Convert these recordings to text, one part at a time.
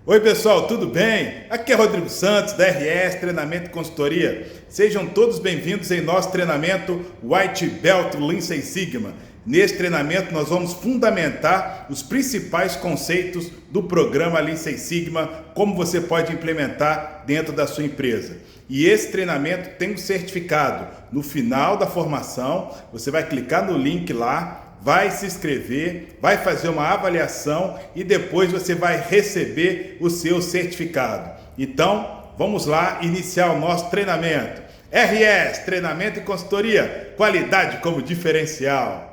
Oi pessoal, tudo bem? Aqui é Rodrigo Santos da RS Treinamento e Consultoria. Sejam todos bem-vindos em nosso treinamento White Belt Lean Six Sigma. Neste treinamento nós vamos fundamentar os principais conceitos do programa Lean Six Sigma, como você pode implementar dentro da sua empresa. E esse treinamento tem um certificado. No final da formação, você vai clicar no link lá, vai se inscrever, vai fazer uma avaliação e depois você vai receber o seu certificado. Então, vamos lá iniciar o nosso treinamento. RS, Treinamento e Consultoria, qualidade como diferencial.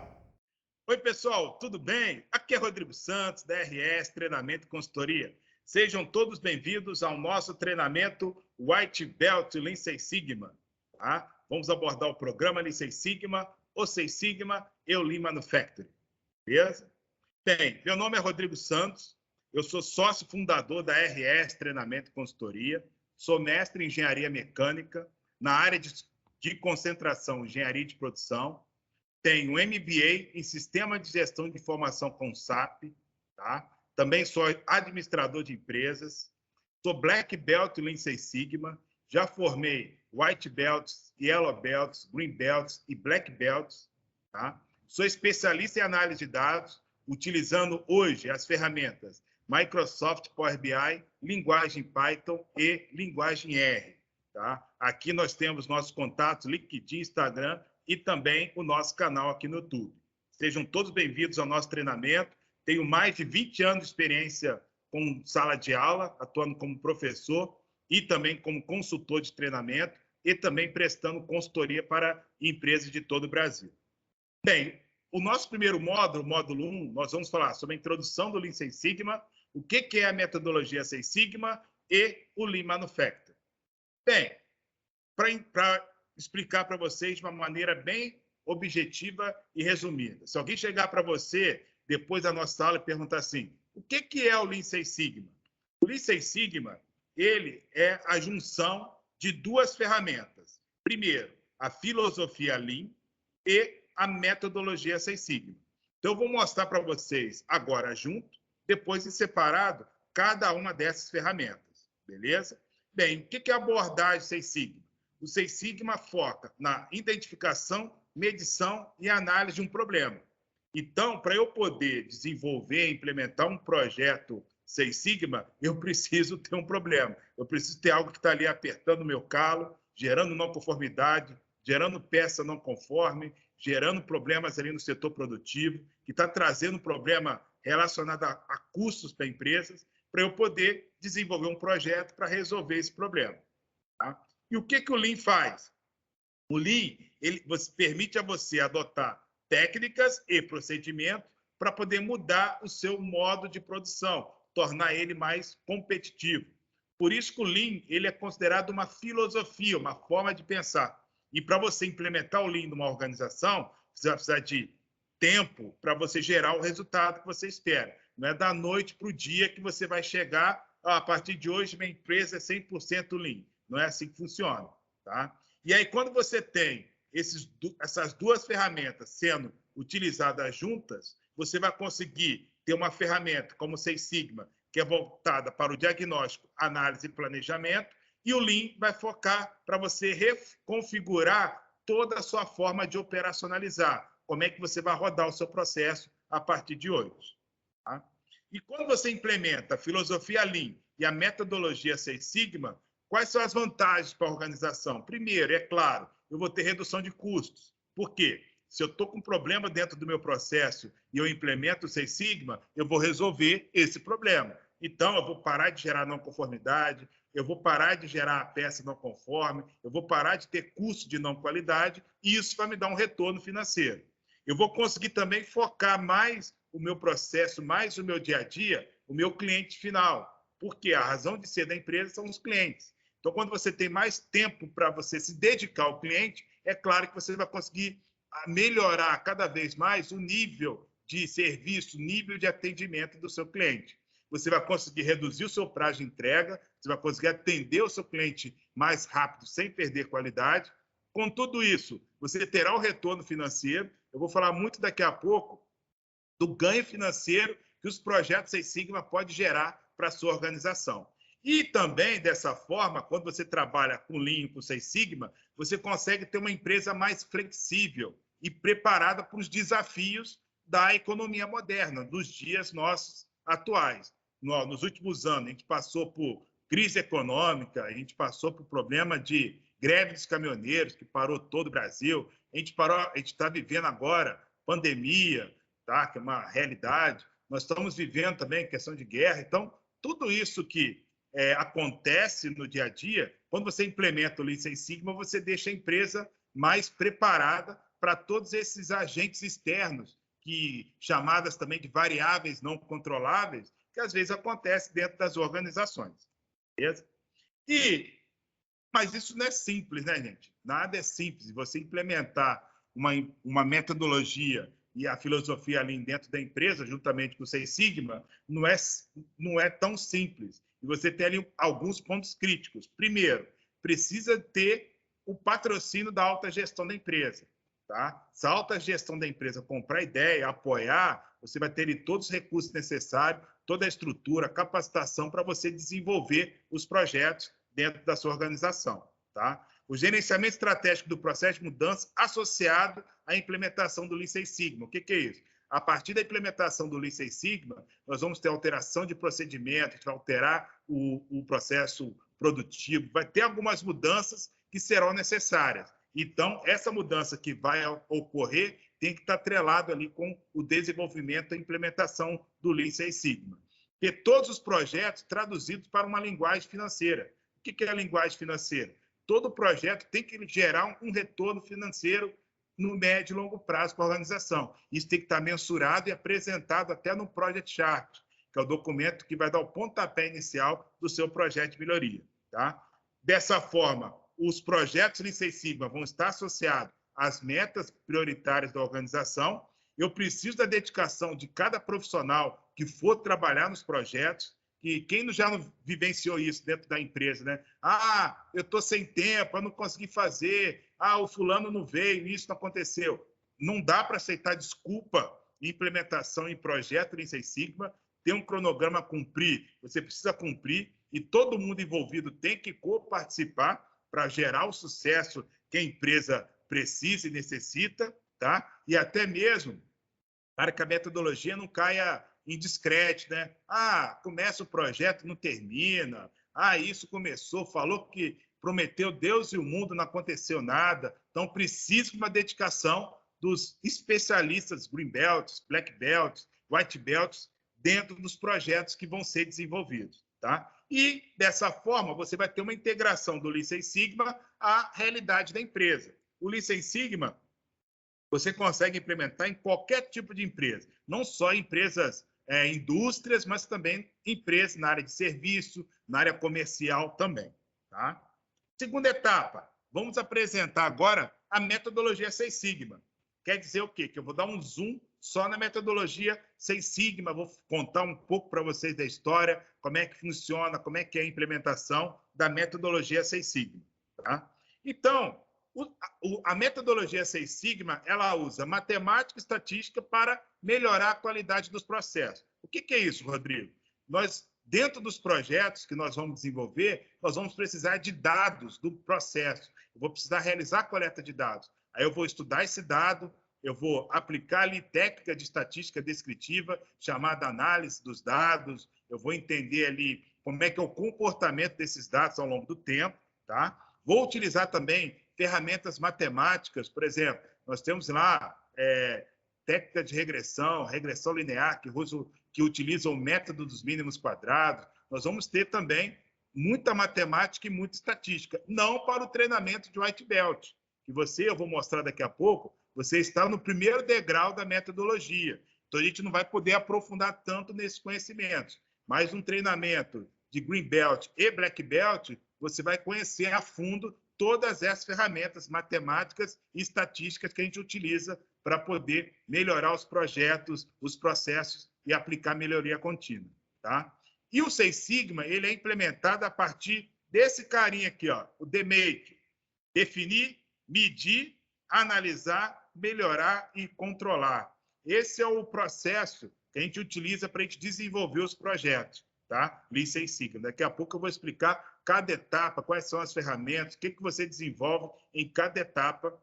Oi pessoal, tudo bem? Aqui é Rodrigo Santos da RS Treinamento e Consultoria. Sejam todos bem-vindos ao nosso treinamento White Belt Lean Six Sigma. Tá? Vamos abordar o programa Lean Six Sigma, o Six Sigma e o Lean Manufacturing. Beleza? Bem, meu nome é Rodrigo Santos, eu sou sócio fundador da RS Treinamento e Consultoria, sou mestre em Engenharia Mecânica, na área de concentração Engenharia de Produção, tenho MBA em Sistema de Gestão de Informação com SAP, tá? Também sou administrador de empresas, sou Black Belt Lean Six Sigma, já formei White Belts, Yellow Belts, Green Belts e Black Belts. Tá? Sou especialista em análise de dados, utilizando hoje as ferramentas Microsoft Power BI, linguagem Python e linguagem R. Tá? Aqui nós temos nossos contatos, LinkedIn, Instagram e também o nosso canal aqui no YouTube. Sejam todos bem-vindos ao nosso treinamento. Tenho mais de 20 anos de experiência com sala de aula, atuando como professor e também como consultor de treinamento e também prestando consultoria para empresas de todo o Brasil. Bem, o nosso primeiro módulo, módulo 1, nós vamos falar sobre a introdução do Lean Six Sigma, o que é a metodologia Six Sigma e o Lean Manufacturing. Bem, para explicar para vocês de uma maneira bem objetiva e resumida. Se alguém chegar para você, depois da nossa aula, e perguntar assim, o que é o Lean Six Sigma? O Lean Six Sigma, ele é a junção de duas ferramentas. Primeiro, a filosofia Lean e a metodologia Six Sigma. Então, eu vou mostrar para vocês agora junto, depois em separado, cada uma dessas ferramentas. Beleza? Bem, o que é a abordagem Six Sigma? O Six Sigma foca na identificação, medição e análise de um problema. Então, para eu poder desenvolver e implementar um projeto Six Sigma, eu preciso ter um problema. Eu preciso ter algo que está ali apertando o meu calo, gerando não conformidade, gerando peça não conforme, gerando problemas ali no setor produtivo, que está trazendo problema relacionado a custos para empresas, para eu poder desenvolver um projeto para resolver esse problema. Tá? E o que o Lean faz? O Lean permite a você adotar técnicas e procedimentos para poder mudar o seu modo de produção, tornar ele mais competitivo. Por isso que o Lean ele é considerado uma filosofia, uma forma de pensar. E para você implementar o Lean numa organização, você vai precisar de tempo para você gerar o resultado que você espera. Não é da noite para o dia que você vai chegar, a partir de hoje minha empresa é 100% Lean. Não é assim que funciona. Tá? E aí, quando você tem essas duas ferramentas sendo utilizadas juntas, você vai conseguir ter uma ferramenta como o Six Sigma, que é voltada para o diagnóstico, análise e planejamento, e o Lean vai focar para você reconfigurar toda a sua forma de operacionalizar. Como é que você vai rodar o seu processo a partir de hoje. Tá? E quando você implementa a filosofia Lean e a metodologia Six Sigma, quais são as vantagens para a organização? Primeiro, é claro, eu vou ter redução de custos. Por quê? Se eu estou com um problema dentro do meu processo e eu implemento o Six Sigma, eu vou resolver esse problema. Então, eu vou parar de gerar não conformidade, eu vou parar de gerar a peça não conforme, eu vou parar de ter custo de não qualidade e isso vai me dar um retorno financeiro. Eu vou conseguir também focar mais o meu processo, mais o meu dia a dia, o meu cliente final. Porque a razão de ser da empresa são os clientes. Então, quando você tem mais tempo para você se dedicar ao cliente, é claro que você vai conseguir melhorar cada vez mais o nível de serviço, nível de atendimento do seu cliente. Você vai conseguir reduzir o seu prazo de entrega, você vai conseguir atender o seu cliente mais rápido, sem perder qualidade. Com tudo isso, você terá o retorno financeiro. Eu vou falar muito daqui a pouco do ganho financeiro que os projetos Six Sigma podem gerar para a sua organização. E também, dessa forma, quando você trabalha com Lean, com Six Sigma, você consegue ter uma empresa mais flexível e preparada para os desafios da economia moderna, dos dias nossos atuais. Nos últimos anos, a gente passou por crise econômica, a gente passou por problema de greve dos caminhoneiros, que parou todo o Brasil, a gente está vivendo agora pandemia, tá? Que é uma realidade. Nós estamos vivendo também questão de guerra. Então, tudo isso que acontece no dia a dia, quando você implementa o Lean Six Sigma, você deixa a empresa mais preparada para todos esses agentes externos, chamadas também de variáveis não controláveis, que às vezes acontece dentro das organizações. Beleza? Mas isso não é simples, né, gente? Nada é simples. Você implementar uma metodologia e a filosofia Lean dentro da empresa, juntamente com o Six Sigma, não é tão simples. E você tem ali alguns pontos críticos. Primeiro, precisa ter o patrocínio da alta gestão da empresa. Tá? Se a alta gestão da empresa comprar ideia, apoiar, você vai ter ali todos os recursos necessários, toda a estrutura, capacitação para você desenvolver os projetos dentro da sua organização. Tá? O gerenciamento estratégico do processo de mudança associado à implementação do Lean Six Sigma. O que é isso? A partir da implementação do Lean Six Sigma, nós vamos ter alteração de procedimento, a gente vai alterar o processo produtivo, vai ter algumas mudanças que serão necessárias. Então, essa mudança que vai ocorrer tem que estar atrelado ali com o desenvolvimento e implementação do Lean Six Sigma. Ter todos os projetos traduzidos para uma linguagem financeira. O que é a linguagem financeira? Todo projeto tem que gerar um retorno financeiro no médio e longo prazo para a organização. Isso tem que estar mensurado e apresentado até no Project Chart, que é o documento que vai dar o pontapé inicial do seu projeto de melhoria. Tá? Dessa forma, os projetos Lean Six Sigma vão estar associados às metas prioritárias da organização. Eu preciso da dedicação de cada profissional que for trabalhar nos projetos, que quem já não vivenciou isso dentro da empresa, né? Ah, eu estou sem tempo, eu não consegui fazer, o fulano não veio, isso não aconteceu. Não dá para aceitar desculpa em implementação em projeto Lean Six Sigma, tem um cronograma a cumprir, você precisa cumprir, e todo mundo envolvido tem que co-participar para gerar o sucesso que a empresa precisa e necessita, tá? E até mesmo para que a metodologia não caia em descrédito, né? Começa o projeto, não termina. Isso começou, falou que prometeu Deus e o mundo, não aconteceu nada. Então, precisa de uma dedicação dos especialistas Green Belts, Black Belts, White Belts, dentro dos projetos que vão ser desenvolvidos. Tá? E, dessa forma, você vai ter uma integração do Lean Six Sigma à realidade da empresa. O Lean Six Sigma, você consegue implementar em qualquer tipo de empresa, não só empresas, indústrias, mas também empresas na área de serviço, na área comercial também. Tá? Segunda etapa, vamos apresentar agora a metodologia Six Sigma. Quer dizer o quê? Que eu vou dar um zoom só na metodologia Six Sigma, vou contar um pouco para vocês da história, como é que funciona, como é que é a implementação da metodologia Six Sigma. Tá? Então, a metodologia Six Sigma, ela usa matemática e estatística para melhorar a qualidade dos processos. O que é isso, Rodrigo? Nós, dentro dos projetos que nós vamos desenvolver, nós vamos precisar de dados do processo. Eu vou precisar realizar a coleta de dados. Aí eu vou estudar esse dado, eu vou aplicar ali técnica de estatística descritiva, chamada análise dos dados, eu vou entender ali como é que é o comportamento desses dados ao longo do tempo, tá? Vou utilizar também ferramentas matemáticas, por exemplo, nós temos lá técnica de regressão linear, que utiliza o método dos mínimos quadrados. Nós vamos ter também muita matemática e muita estatística, não para o treinamento de White Belt, que eu vou mostrar daqui a pouco, você está no primeiro degrau da metodologia. Então, a gente não vai poder aprofundar tanto nesses conhecimentos. Mas um treinamento de Green Belt e Black Belt, você vai conhecer a fundo todas essas ferramentas matemáticas e estatísticas que a gente utiliza para poder melhorar os projetos, os processos e aplicar melhoria contínua. Tá? E o Six Sigma, ele é implementado a partir desse carinha aqui, ó, o DMAIC. Definir, medir, analisar, melhorar e controlar. Esse é o processo que a gente utiliza para a gente desenvolver os projetos. tá? Lean Six Sigma. Daqui a pouco eu vou explicar cada etapa, quais são as ferramentas, o que você desenvolve em cada etapa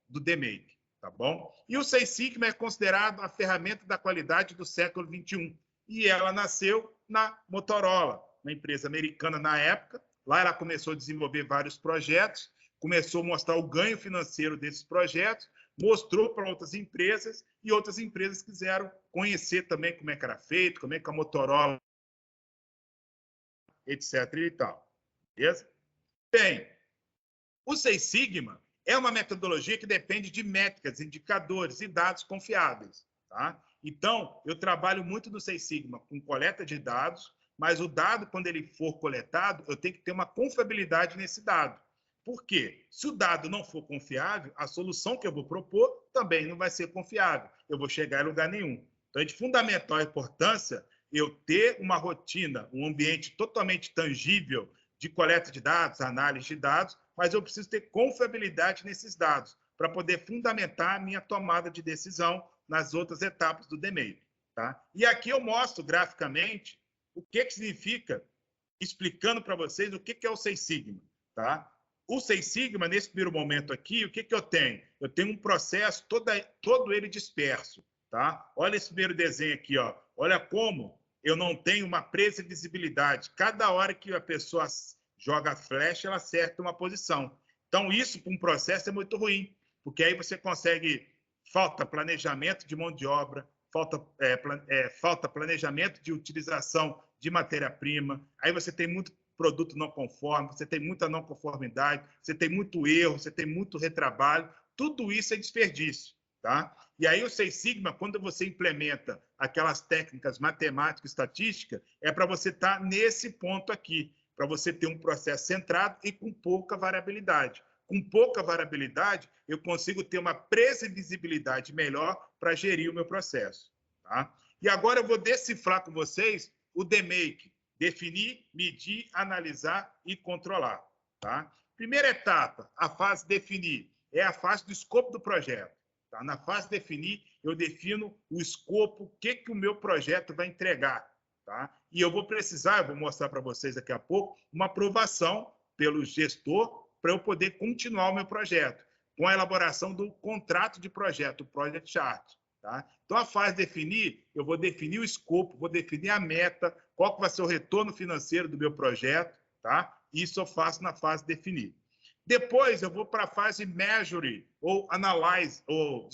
do DMake, tá bom? E o Six Sigma é considerado a ferramenta da qualidade do século XXI. E ela nasceu na Motorola, uma empresa americana na época. Lá ela começou a desenvolver vários projetos, começou a mostrar o ganho financeiro desses projetos, mostrou para outras empresas e outras empresas quiseram conhecer também como é que era feito, como é que a Motorola, etc. e tal. Beleza? Bem, o Six Sigma é uma metodologia que depende de métricas, indicadores e dados confiáveis. Tá? Então, eu trabalho muito no Six Sigma com coleta de dados, mas o dado, quando ele for coletado, eu tenho que ter uma confiabilidade nesse dado. Por quê? Se o dado não for confiável, a solução que eu vou propor também não vai ser confiável. Eu vou chegar em lugar nenhum. Então, é de fundamental importância eu ter uma rotina, um ambiente totalmente tangível de coleta de dados, análise de dados, mas eu preciso ter confiabilidade nesses dados para poder fundamentar a minha tomada de decisão nas outras etapas do DMake. Tá? E aqui eu mostro graficamente o que significa, explicando para vocês o que é o Six Sigma. Tá? O Six Sigma, nesse primeiro momento aqui, o que eu tenho? Eu tenho um processo todo ele disperso. Tá? Olha esse primeiro desenho aqui. Ó. Olha como eu não tenho uma previsibilidade. Cada hora que a pessoa joga a flecha, ela acerta uma posição. Então, isso para um processo é muito ruim, porque aí você consegue... Falta planejamento de mão de obra, falta planejamento de utilização de matéria-prima, aí você tem muito produto não conforme, você tem muita não conformidade, você tem muito erro, você tem muito retrabalho, tudo isso é desperdício. Tá? E aí o Six Sigma, quando você implementa aquelas técnicas matemáticas e estatísticas, é para você estar nesse ponto aqui, para você ter um processo centrado e com pouca variabilidade. Com pouca variabilidade, eu consigo ter uma previsibilidade melhor para gerir o meu processo. Tá? E agora eu vou decifrar com vocês o DMake. Definir, medir, analisar e controlar. Tá? Primeira etapa, a fase definir, é a fase do escopo do projeto. Tá? Na fase definir, eu defino o escopo, o que o meu projeto vai entregar. Tá? E eu vou precisar, eu vou mostrar para vocês daqui a pouco, uma aprovação pelo gestor para eu poder continuar o meu projeto, com a elaboração do contrato de projeto, o Project Chart. Tá? Então, a fase definir, eu vou definir o escopo, vou definir a meta, qual que vai ser o retorno financeiro do meu projeto. Tá? Isso eu faço na fase definir. Depois, eu vou para a fase measure, ou analyze, ou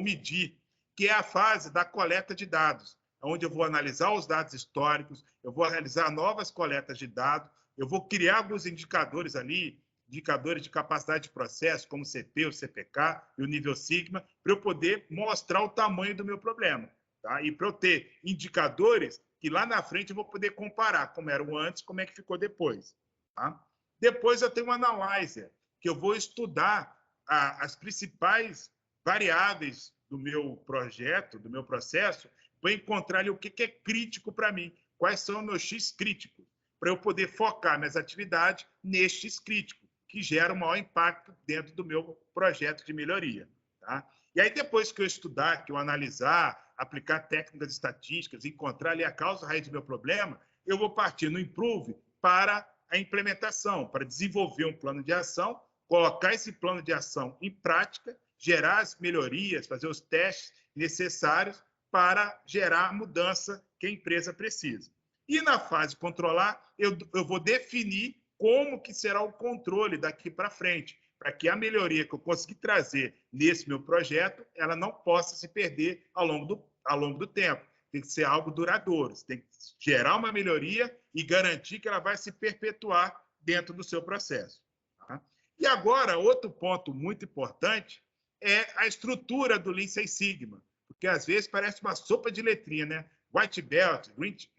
medir, que é a fase da coleta de dados, onde eu vou analisar os dados históricos, eu vou realizar novas coletas de dados, eu vou criar alguns indicadores ali, indicadores de capacidade de processo, como o CP, o CPK e o nível Sigma, para eu poder mostrar o tamanho do meu problema. Tá? E para eu ter indicadores que lá na frente eu vou poder comparar como era o antes, como é que ficou depois. Tá? Depois eu tenho um analyzer, que eu vou estudar as principais variáveis do meu projeto, do meu processo, para encontrar ali o que é crítico para mim, quais são os meus X críticos, para eu poder focar minhas atividades neste X crítico, que gera o maior impacto dentro do meu projeto de melhoria. Tá? E aí, depois que eu estudar, que eu analisar, aplicar técnicas estatísticas, encontrar ali a causa raiz do meu problema, eu vou partir no Improve para a implementação, para desenvolver um plano de ação, colocar esse plano de ação em prática, gerar as melhorias, fazer os testes necessários para gerar a mudança que a empresa precisa. E na fase controlar, eu vou definir como que será o controle daqui para frente, para que a melhoria que eu conseguir trazer nesse meu projeto, ela não possa se perder ao longo do tempo. Tem que ser algo duradouro, você tem que gerar uma melhoria e garantir que ela vai se perpetuar dentro do seu processo. Tá? E agora, outro ponto muito importante é a estrutura do Lean Six Sigma, porque às vezes parece uma sopa de letrinha, né? White Belt,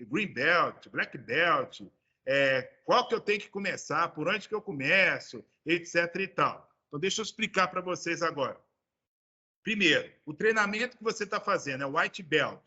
Green Belt, Black Belt, qual que eu tenho que começar, por onde que eu começo, etc. e tal. Então, deixa eu explicar para vocês agora. Primeiro, o treinamento que você está fazendo é o White Belt.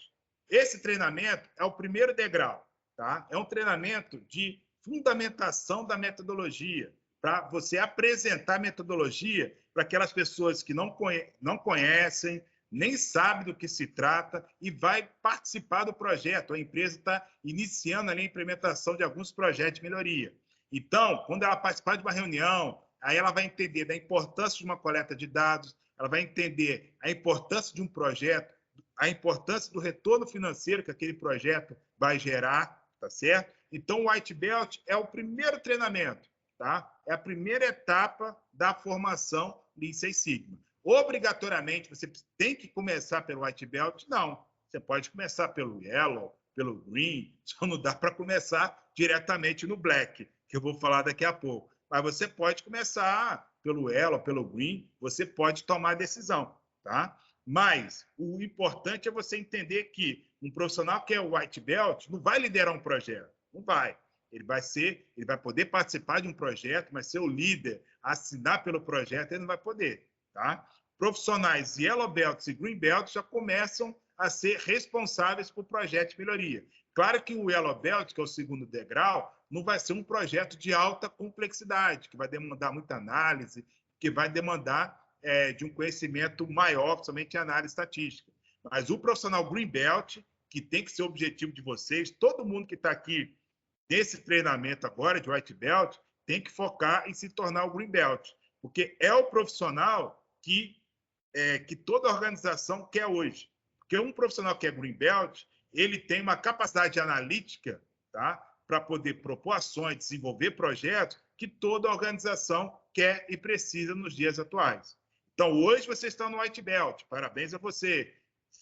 Esse treinamento é o primeiro degrau. Tá? É um treinamento de fundamentação da metodologia, para você apresentar a metodologia para aquelas pessoas que não conhecem, nem sabe do que se trata e vai participar do projeto. A empresa está iniciando ali a implementação de alguns projetos de melhoria. Então, quando ela participar de uma reunião, aí ela vai entender da importância de uma coleta de dados, ela vai entender a importância de um projeto, a importância do retorno financeiro que aquele projeto vai gerar, tá certo? Então, o White Belt é o primeiro treinamento, tá? É a primeira etapa da formação Lean Six Sigma. Obrigatoriamente, você tem que começar pelo White Belt? Não. Você pode começar pelo Yellow, pelo Green, só não dá para começar diretamente no Black, que eu vou falar daqui a pouco. Mas você pode começar pelo Yellow, pelo Green, você pode tomar a decisão, tá? Mas o importante é você entender que um profissional que é o White Belt não vai liderar um projeto, não vai. Ele vai poder participar de um projeto, mas ser o líder, assinar pelo projeto, ele não vai poder, tá? Profissionais Yellow Belts e Green Belts já começam a ser responsáveis por projetos de melhoria. Claro que o Yellow Belt, que é o segundo degrau, não vai ser um projeto de alta complexidade, que vai demandar muita análise, que vai demandar de um conhecimento maior, somente em análise estatística. Mas o profissional Green Belt, que tem que ser o objetivo de vocês, todo mundo que está aqui nesse treinamento agora de White Belt, tem que focar em se tornar o Green Belt, porque é o profissional que toda organização quer hoje. Porque um profissional que é Green Belt, ele tem uma capacidade analítica, tá, para poder propor ações, desenvolver projetos que toda organização quer e precisa nos dias atuais. Então, hoje você está no White Belt, parabéns a você.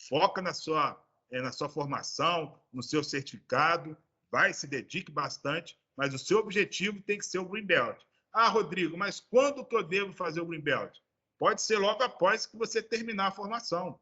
Foca na sua formação, no seu certificado, se dedique bastante, mas o seu objetivo tem que ser o Green Belt. Ah, Rodrigo, mas quando que eu devo fazer o Green Belt? Pode ser logo após que você terminar a formação,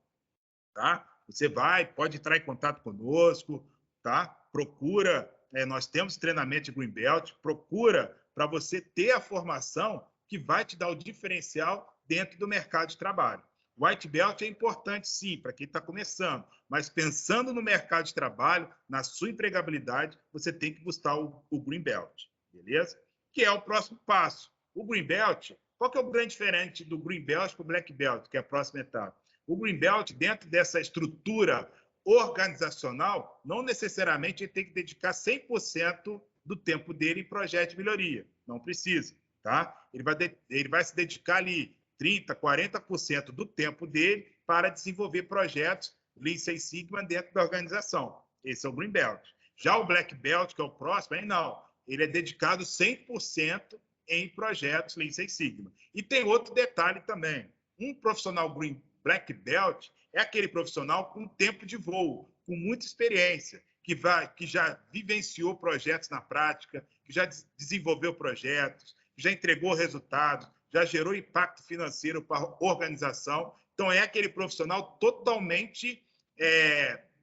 tá? Você pode entrar em contato conosco, tá? Procura, nós temos treinamento de Green Belt, procura para você ter a formação que vai te dar o diferencial dentro do mercado de trabalho. O White Belt é importante, sim, para quem está começando, mas pensando no mercado de trabalho, na sua empregabilidade, você tem que buscar o Green Belt, beleza? Que é o próximo passo. O Green Belt, qual que é o grande diferente do Green Belt para o Black Belt, que é a próxima etapa? O Green Belt, dentro dessa estrutura organizacional, não necessariamente ele tem que dedicar 100% do tempo dele em projeto de melhoria. Não precisa, tá? Ele vai se dedicar ali 30%, 40% do tempo dele para desenvolver projetos Lean Six Sigma dentro da organização. Esse é o Green Belt. Já o Black Belt, que é o próximo, aí não. Ele é dedicado 100% em projetos Lean Six Sigma. E tem outro detalhe também. Um profissional Black Belt é aquele profissional com tempo de voo, com muita experiência, que já vivenciou projetos na prática, que já desenvolveu projetos, que já entregou resultados, já gerou impacto financeiro para a organização. Então, é aquele profissional totalmente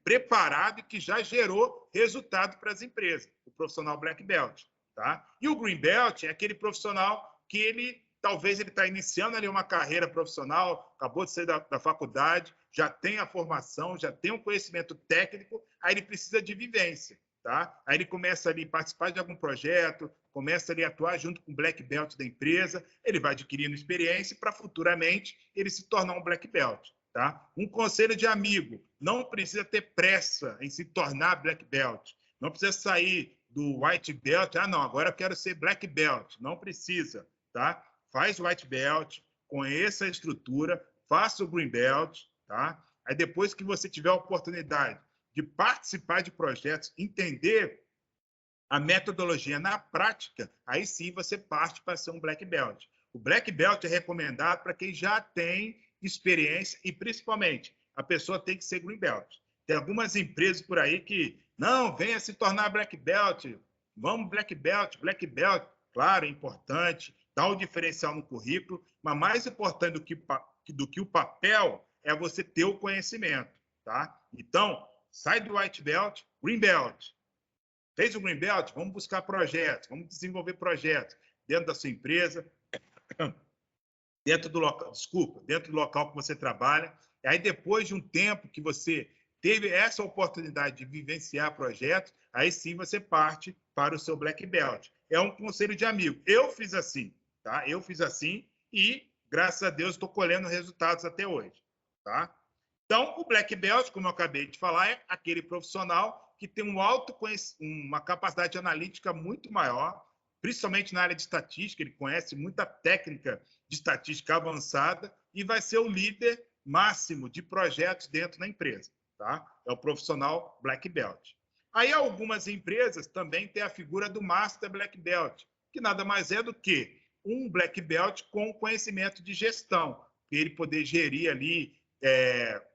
preparado e que já gerou resultado para as empresas, o profissional Black Belt. Tá? E o Green Belt é aquele profissional que talvez ele está iniciando ali uma carreira profissional, acabou de sair da faculdade, já tem a formação, já tem um conhecimento técnico, aí ele precisa de vivência. Tá? Aí ele começa ali a participar de algum projeto, começa ali a atuar junto com o Black Belt da empresa, ele vai adquirindo experiência para futuramente ele se tornar um Black Belt. Tá? Um conselho de amigo, não precisa ter pressa em se tornar Black Belt, não precisa sair do White Belt, não, agora eu quero ser Black Belt, não precisa, tá? Faz o White Belt, conheça a estrutura, faça o Green Belt, tá? Aí depois que você tiver a oportunidade de participar de projetos, entender a metodologia na prática, aí sim você parte para ser um Black Belt. O Black Belt é recomendado para quem já tem experiência e, principalmente, a pessoa tem que ser Green Belt. Tem algumas empresas por aí que, não, venha se tornar Black Belt, vamos Black Belt. Claro, é importante, dá um diferencial no currículo, mas mais importante do que o papel é você ter o conhecimento, tá? Então, sai do White Belt, Green Belt. Fez o Green Belt? Vamos buscar projetos, vamos desenvolver projetos dentro da sua empresa, dentro do local que você trabalha. E aí, depois de um tempo que você teve essa oportunidade de vivenciar projetos, aí sim você parte para o seu Black Belt. É um conselho de amigo. Eu fiz assim, tá? Eu fiz assim e, graças a Deus, estou colhendo resultados até hoje, tá? Então, o Black Belt, como eu acabei de falar, é aquele profissional que tem uma capacidade analítica muito maior, principalmente na área de estatística, ele conhece muita técnica de estatística avançada e vai ser o líder máximo de projetos dentro da empresa. Tá? É o profissional Black Belt. Aí algumas empresas também têm a figura do Master Black Belt, que nada mais é do que um Black Belt com conhecimento de gestão, ele poder gerir ali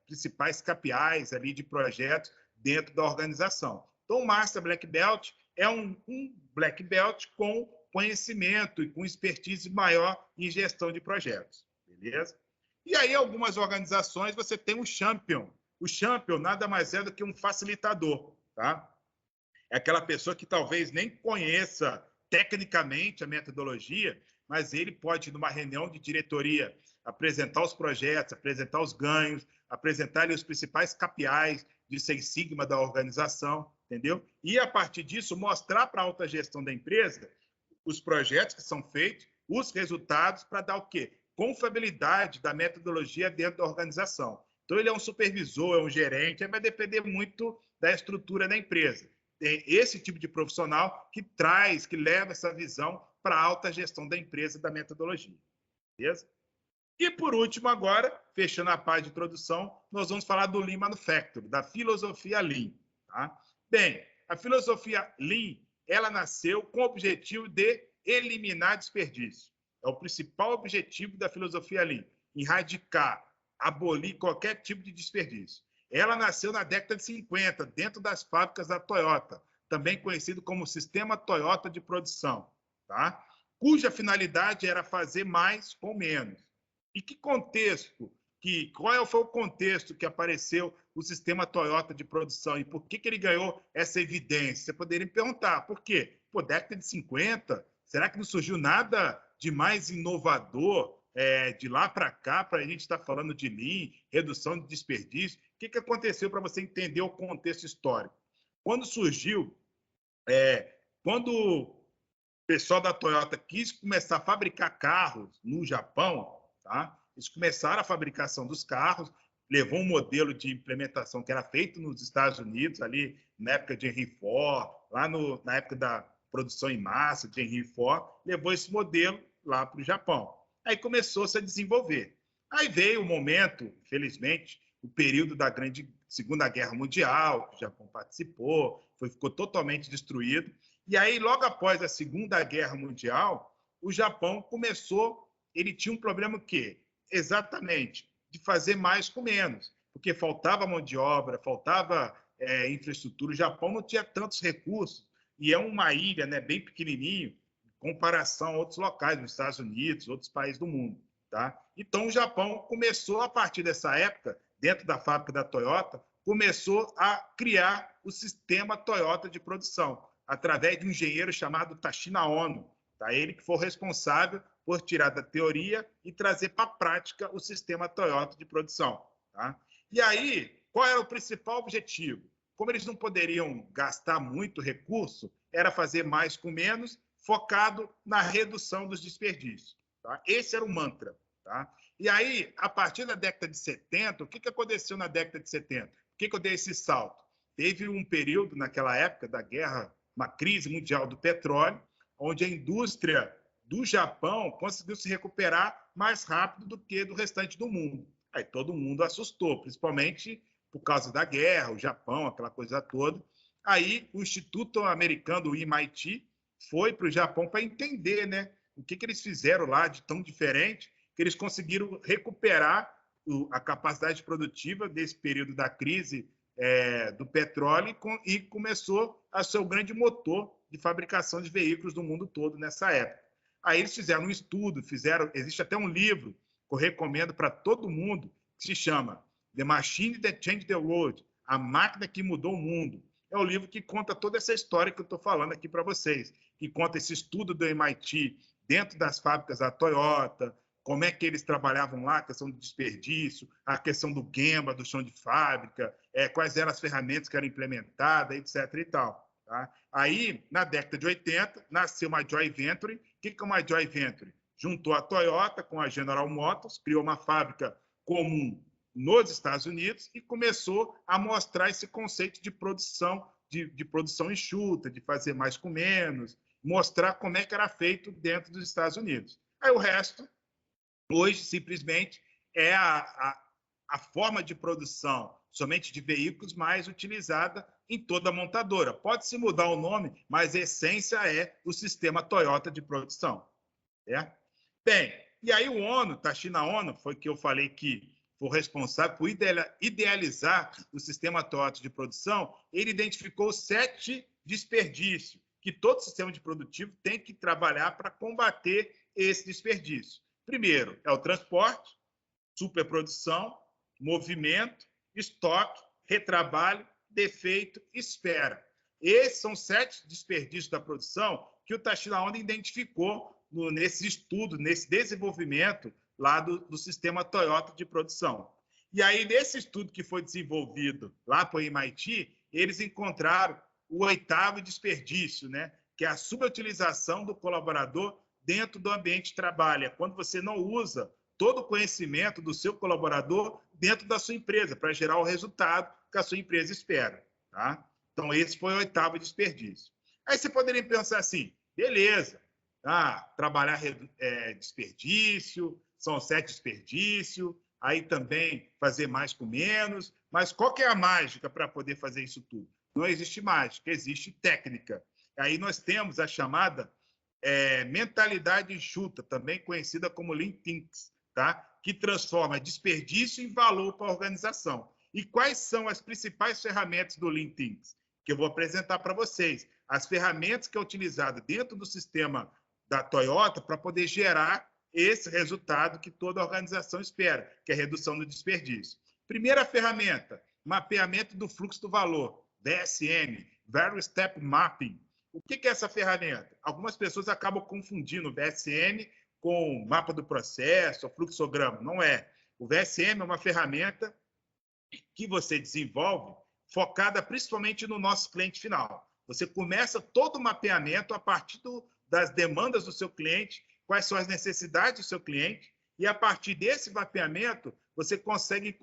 principais KPIs ali de projetos dentro da organização. Então, o Master Black Belt é um Black Belt com conhecimento e com expertise maior em gestão de projetos, beleza? E aí, algumas organizações, você tem o Champion. O Champion nada mais é do que um facilitador, tá? É aquela pessoa que talvez nem conheça tecnicamente a metodologia, mas ele pode, numa reunião de diretoria, apresentar os projetos, apresentar os ganhos, apresentar ali, os principais KPIs de Six Sigma da organização, entendeu? E, a partir disso, mostrar para a alta gestão da empresa os projetos que são feitos, os resultados, para dar o quê? Confiabilidade da metodologia dentro da organização. Então, ele é um supervisor, é um gerente, vai depender muito da estrutura da empresa. Tem esse tipo de profissional que traz, que leva essa visão para a alta gestão da empresa, da metodologia. Beleza? E, por último, agora, fechando a parte de introdução, nós vamos falar do Lean Manufacturing, da filosofia Lean. Tá? Bem, a filosofia Lean, ela nasceu com o objetivo de eliminar desperdício. É o principal objetivo da filosofia Lean, erradicar, abolir qualquer tipo de desperdício. Ela nasceu na década de 50, dentro das fábricas da Toyota, também conhecido como Sistema Toyota de Produção, tá? Cuja finalidade era fazer mais com menos. E que contexto, qual foi o contexto que apareceu o Sistema Toyota de Produção e por que ele ganhou essa evidência? Você poderia me perguntar, por quê? Pô, década de 50, será que não surgiu nada de mais inovador de lá para cá, para a gente estar falando de Lean, redução de desperdício? O que aconteceu para você entender o contexto histórico? Quando surgiu, quando o pessoal da Toyota quis começar a fabricar carros no Japão, tá? Eles começaram a fabricação dos carros, levou um modelo de implementação que era feito nos Estados Unidos, ali na época de Henry Ford, lá na época da produção em massa de Henry Ford, levou esse modelo lá para o Japão. Aí começou-se a desenvolver. Aí veio o momento, infelizmente, o período da Segunda Guerra Mundial, que o Japão participou, ficou totalmente destruído. E aí, logo após a Segunda Guerra Mundial, o Japão começou, ele tinha um problema o quê? Exatamente, de fazer mais com menos, porque faltava mão de obra, faltava infraestrutura. O Japão não tinha tantos recursos, e é uma ilha, né, bem pequenininho, comparação a outros locais, nos Estados Unidos, outros países do mundo. Tá? Então, o Japão começou, a partir dessa época, dentro da fábrica da Toyota, começou a criar o sistema Toyota de produção, através de um engenheiro chamado Tashina Ono. Tá? Ele que foi responsável por tirar da teoria e trazer para a prática o sistema Toyota de produção. Tá? E aí, qual era o principal objetivo? Como eles não poderiam gastar muito recurso, era fazer mais com menos, focado na redução dos desperdícios. Tá? Esse era o mantra. Tá? E aí, a partir da década de 70, o que aconteceu na década de 70? Por que eu dei esse salto? Teve um período, naquela época da guerra, uma crise mundial do petróleo, onde a indústria do Japão conseguiu se recuperar mais rápido do que do restante do mundo. Aí todo mundo assustou, principalmente por causa da guerra, o Japão, aquela coisa toda. Aí o Instituto Americano, o MIT, foi para o Japão para entender, né, o que eles fizeram lá de tão diferente, que eles conseguiram recuperar a capacidade produtiva desse período da crise do petróleo e começou a ser o grande motor de fabricação de veículos do mundo todo nessa época. Aí eles fizeram um estudo, existe até um livro que eu recomendo para todo mundo, que se chama The Machine That Changed the World, A Máquina que Mudou o Mundo. É o livro que conta toda essa história que eu estou falando aqui para vocês, que conta esse estudo do MIT dentro das fábricas da Toyota, como é que eles trabalhavam lá, a questão do desperdício, a questão do Gemba, do chão de fábrica, quais eram as ferramentas que eram implementadas, etc. e tal. Tá? Aí, na década de 80, nasceu uma Joint Venture. O que é uma Joint Venture? Juntou a Toyota com a General Motors, criou uma fábrica comum nos Estados Unidos e começou a mostrar esse conceito de produção, de produção enxuta, de fazer mais com menos, mostrar como é que era feito dentro dos Estados Unidos. Aí o resto, hoje, simplesmente, é a forma de produção somente de veículos mais utilizada em toda a montadora. Pode-se mudar o nome, mas a essência é o sistema Toyota de produção. É? Bem, e aí o ONU, Tashina Ono, foi que eu falei que foi responsável por idealizar o sistema Toyota de produção. Ele identificou 7 desperdícios que todo sistema de produtivo tem que trabalhar para combater esse desperdício. Primeiro, é o transporte, superprodução, movimento, estoque, retrabalho, defeito, espera. Esses são 7 desperdícios da produção que o Tashina Ono identificou nesse estudo, nesse desenvolvimento lá do sistema Toyota de produção. E aí, nesse estudo que foi desenvolvido lá para o MIT, eles encontraram o 8º desperdício, né? Que é a subutilização do colaborador dentro do ambiente de trabalho. É quando você não usa todo o conhecimento do seu colaborador dentro da sua empresa, para gerar o resultado que a sua empresa espera. Tá? Então, esse foi o 8º desperdício. Aí você poderia pensar assim, beleza, trabalhar desperdício, são 7 desperdícios, aí também fazer mais com menos, mas qual que é a mágica para poder fazer isso tudo? Não existe mágica, existe técnica. Aí nós temos a chamada mentalidade enxuta, também conhecida como Lean Thinking, tá? Que transforma desperdício em valor para a organização. E quais são as principais ferramentas do Lean Thinking? Que eu vou apresentar para vocês. As ferramentas que é utilizada dentro do sistema da Toyota para poder gerar esse resultado que toda organização espera, que é a redução do desperdício. Primeira ferramenta, mapeamento do fluxo do valor, VSM, Value Step Mapping. O que é essa ferramenta? Algumas pessoas acabam confundindo o VSM com mapa do processo, fluxograma. Não é. O VSM é uma ferramenta que você desenvolve focada principalmente no nosso cliente final. Você começa todo o mapeamento a partir das demandas do seu cliente, quais são as necessidades do seu cliente, e a partir desse mapeamento, você consegue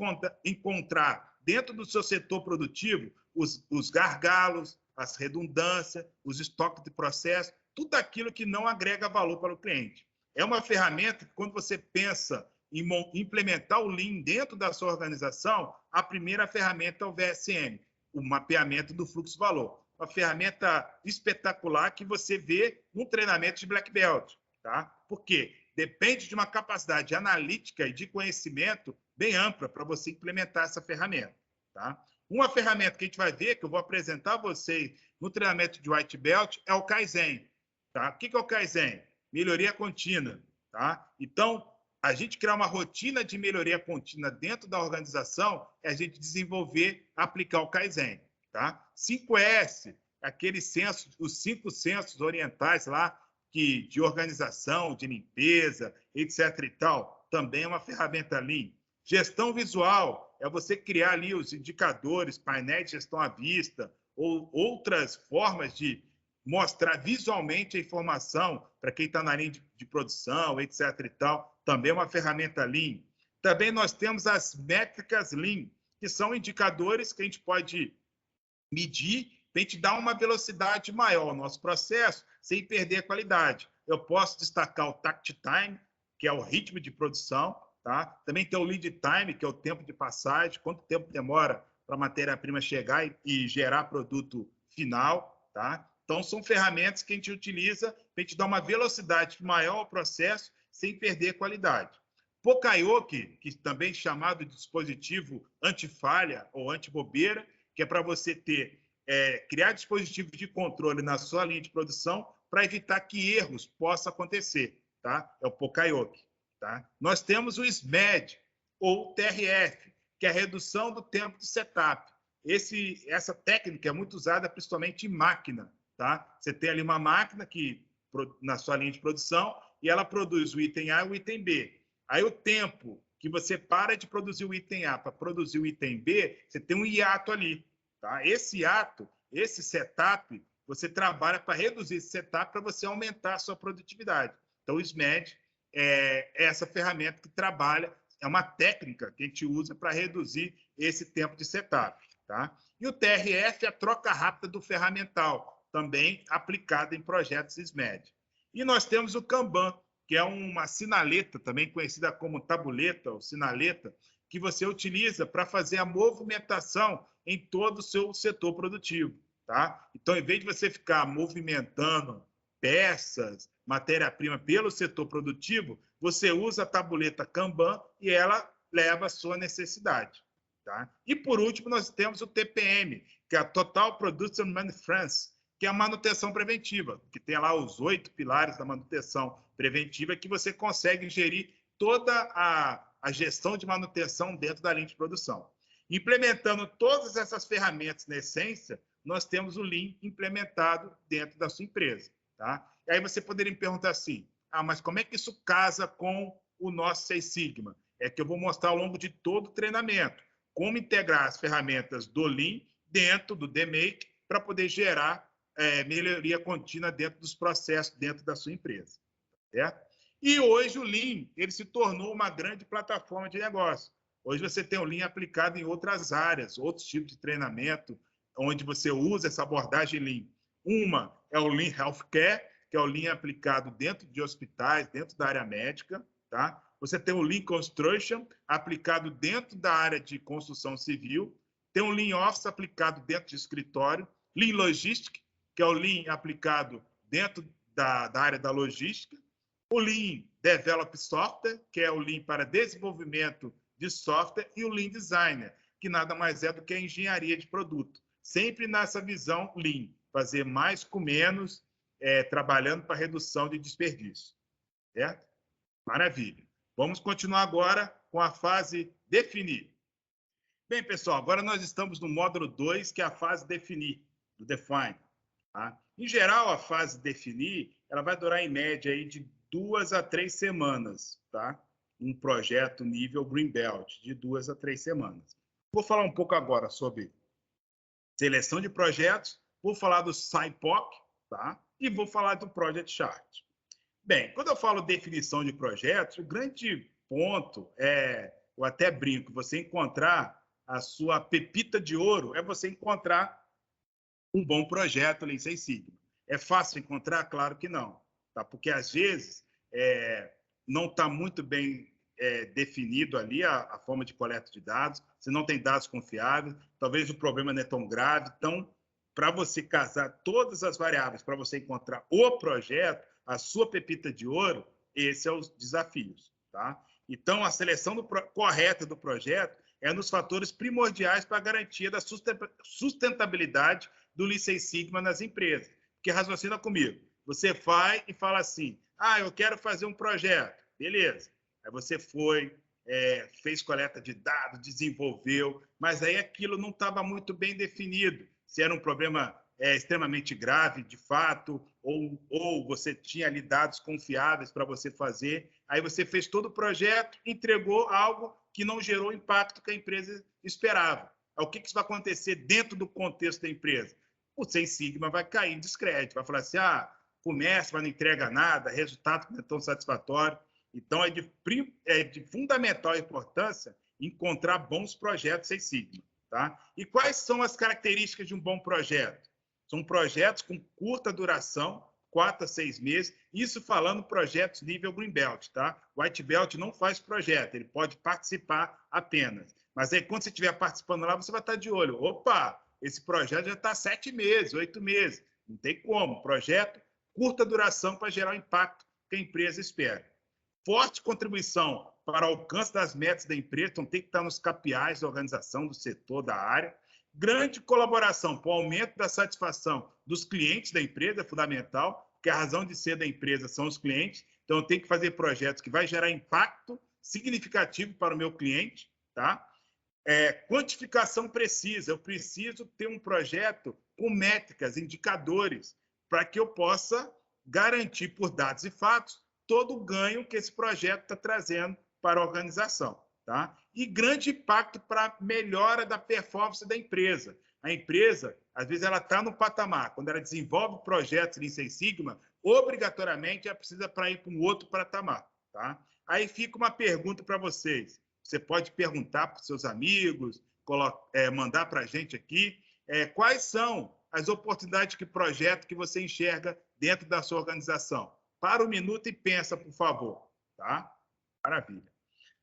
encontrar dentro do seu setor produtivo os gargalos, as redundâncias, os estoques de processo, tudo aquilo que não agrega valor para o cliente. É uma ferramenta que, quando você pensa em implementar o Lean dentro da sua organização, a primeira ferramenta é o VSM, o mapeamento do fluxo-valor. Uma ferramenta espetacular que você vê num treinamento de Black Belt. Tá? Por quê? Depende de uma capacidade analítica e de conhecimento bem ampla para você implementar essa ferramenta. Tá? Uma ferramenta que a gente vai ver, que eu vou apresentar a vocês no treinamento de White Belt, é o Kaizen. Tá? O que é o Kaizen? Melhoria contínua. Tá? Então, a gente criar uma rotina de melhoria contínua dentro da organização é a gente desenvolver, aplicar o Kaizen. Tá? 5S, aqueles sensos, os 5 sensos orientais lá, de organização, de limpeza, etc. e tal, também é uma ferramenta Lean. Gestão visual é você criar ali os indicadores, painéis de gestão à vista, ou outras formas de mostrar visualmente a informação para quem está na linha de produção, etc. e tal, também é uma ferramenta Lean. Também nós temos as métricas Lean, que são indicadores que a gente pode medir para a gente dar uma velocidade maior ao nosso processo, sem perder a qualidade. Eu posso destacar o Takt Time, que é o ritmo de produção, tá? Também tem o Lead Time, que é o tempo de passagem, quanto tempo demora para a matéria-prima chegar e gerar produto final, tá? Então, são ferramentas que a gente utiliza para a gente dar uma velocidade maior ao processo, sem perder a qualidade. Pokayoke, que também é chamado de dispositivo anti-falha ou anti-bobeira, que é para você criar dispositivos de controle na sua linha de produção para evitar que erros possam acontecer. Tá? É o Pokayoke. Tá? Nós temos o SMED, ou TRF, que é a redução do tempo de setup. Essa técnica é muito usada principalmente em máquina. Tá? Você tem ali uma máquina na sua linha de produção e ela produz o item A e o item B. Aí o tempo que você para de produzir o item A para produzir o item B, você tem um hiato ali. Tá? Esse hiato, esse setup, você trabalha para reduzir esse setup para você aumentar a sua produtividade. Então, o SMED é essa ferramenta que trabalha é uma técnica que a gente usa para reduzir esse tempo de setup. Tá? E o TRF é a troca rápida do ferramental, também aplicada em projetos SMED. E nós temos o Kanban, que é uma sinaleta, também conhecida como tabuleta ou sinaleta, que você utiliza para fazer a movimentação em todo o seu setor produtivo. Tá? Então, em vez de você ficar movimentando peças, matéria-prima pelo setor produtivo, você usa a tabuleta Kanban e ela leva a sua necessidade. Tá? E, por último, nós temos o TPM, que é a Total Production Maintenance, que é a manutenção preventiva, que tem lá os 8 pilares da manutenção preventiva, que você consegue gerir toda a gestão de manutenção dentro da linha de produção. Implementando todas essas ferramentas na essência, nós temos o Lean implementado dentro da sua empresa. Tá? E aí você poderia me perguntar assim, mas como é que isso casa com o nosso Six Sigma? É que eu vou mostrar ao longo de todo o treinamento como integrar as ferramentas do Lean dentro do DMake para poder gerar melhoria contínua dentro dos processos dentro da sua empresa. Certo? E hoje o Lean ele se tornou uma grande plataforma de negócio. Hoje você tem o Lean aplicado em outras áreas, outros tipos de treinamento, onde você usa essa abordagem Lean. Uma é o Lean Healthcare, que é o Lean aplicado dentro de hospitais, dentro da área médica. Tá? Você tem o Lean Construction, aplicado dentro da área de construção civil. Tem o Lean Office, aplicado dentro de escritório. Lean Logistics, que é o Lean aplicado dentro da área da logística. O Lean Develop Software, que é o Lean para desenvolvimento de software. E o Lean Designer, que nada mais é do que a engenharia de produto. Sempre nessa visão Lean, fazer mais com menos, trabalhando para redução de desperdício. Certo? Maravilha. Vamos continuar agora com a fase definir. Bem, pessoal, agora nós estamos no módulo 2, que é a fase definir, do define. Tá? Em geral, a fase definir, ela vai durar em média aí de 2 a 3 semanas, tá? Um projeto nível Greenbelt, de 2 a 3 semanas. Vou falar um pouco agora sobre seleção de projetos, vou falar do SciPoc, tá? E vou falar do Project Chart. Bem, quando eu falo definição de projetos, o grande ponto eu até brinco, você encontrar a sua pepita de ouro é você encontrar um bom projeto ali em Six Sigma. É fácil encontrar? Claro que não. Tá? Porque, às vezes, não está muito bem definido ali a forma de coleta de dados, você não tem dados confiáveis, talvez o problema não é tão grave. Então, para você casar todas as variáveis, para você encontrar o projeto, a sua pepita de ouro, esses são os desafios. Tá? Então, a seleção correta do projeto é um dos fatores primordiais para a garantia da sustentabilidade do Lean Six Sigma nas empresas. Porque raciocina comigo, você vai e fala assim, eu quero fazer um projeto, beleza. Aí você foi, fez coleta de dados, desenvolveu, mas aí aquilo não estava muito bem definido. Se era um problema extremamente grave, de fato, ou você tinha ali dados confiáveis para você fazer, aí você fez todo o projeto, entregou algo que não gerou o impacto que a empresa esperava. O que vai acontecer dentro do contexto da empresa? O Six Sigma vai cair em descrédito, vai falar assim, começa, mas não entrega nada, resultado não é tão satisfatório. Então, é de fundamental importância encontrar bons projetos Six Sigma. Tá? E quais são as características de um bom projeto? São projetos com curta duração, 4 a 6 meses, isso falando projetos nível Green Belt, tá? White Belt não faz projeto, ele pode participar apenas. Mas aí, quando você estiver participando lá, você vai estar de olho. Opa, esse projeto já está 7 meses, 8 meses. Não tem como. Projeto, curta duração para gerar o impacto que a empresa espera. Forte contribuição para o alcance das metas da empresa, então tem que estar nos KPIs da organização, do setor, da área. Grande colaboração para o aumento da satisfação dos clientes da empresa, é fundamental, porque a razão de ser da empresa são os clientes. Então, eu tenho que fazer projetos que vai gerar impacto significativo para o meu cliente. Tá? Quantificação precisa. Eu preciso ter um projeto com métricas, indicadores, para que eu possa garantir por dados e fatos todo o ganho que esse projeto está trazendo para a organização. Tá? E grande impacto para a melhora da performance da empresa. A empresa, às vezes, ela está no patamar. Quando ela desenvolve projetos em Six Sigma, obrigatoriamente ela precisa ir para um outro patamar. Tá? Aí fica uma pergunta para vocês. você pode perguntar para os seus amigos, mandar para a gente aqui quais são as oportunidades de projeto que você enxerga dentro da sua organização. Para um minuto e pensa, por favor. Tá? Maravilha.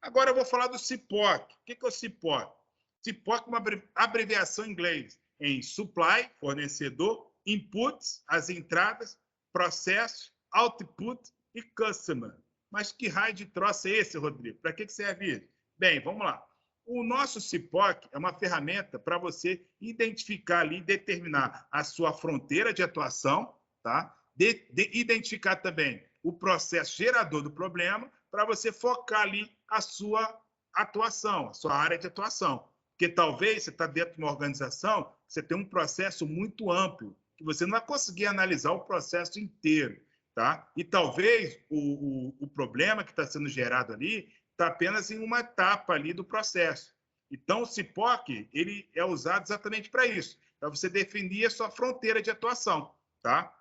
Agora eu vou falar do CIPOC. O que é o CIPOC? CIPOC é uma abreviação em inglês em Supply, fornecedor, Inputs, as entradas, Processo, Output e Customer. Mas que raio de troço é esse, Rodrigo? Para que serve isso? Bem, vamos lá. O nosso CIPOC é uma ferramenta para você identificar ali, determinar a sua fronteira de atuação, tá? Identificar também o processo gerador do problema para você focar ali a sua atuação, a sua área de atuação. Porque talvez você está dentro de uma organização, você tem um processo muito amplo, que você não vai conseguir analisar o processo inteiro, tá? E talvez o problema que está sendo gerado ali está apenas em uma etapa ali do processo. Então, o CIPOC, ele é usado exatamente para isso, para você definir a sua fronteira de atuação, tá?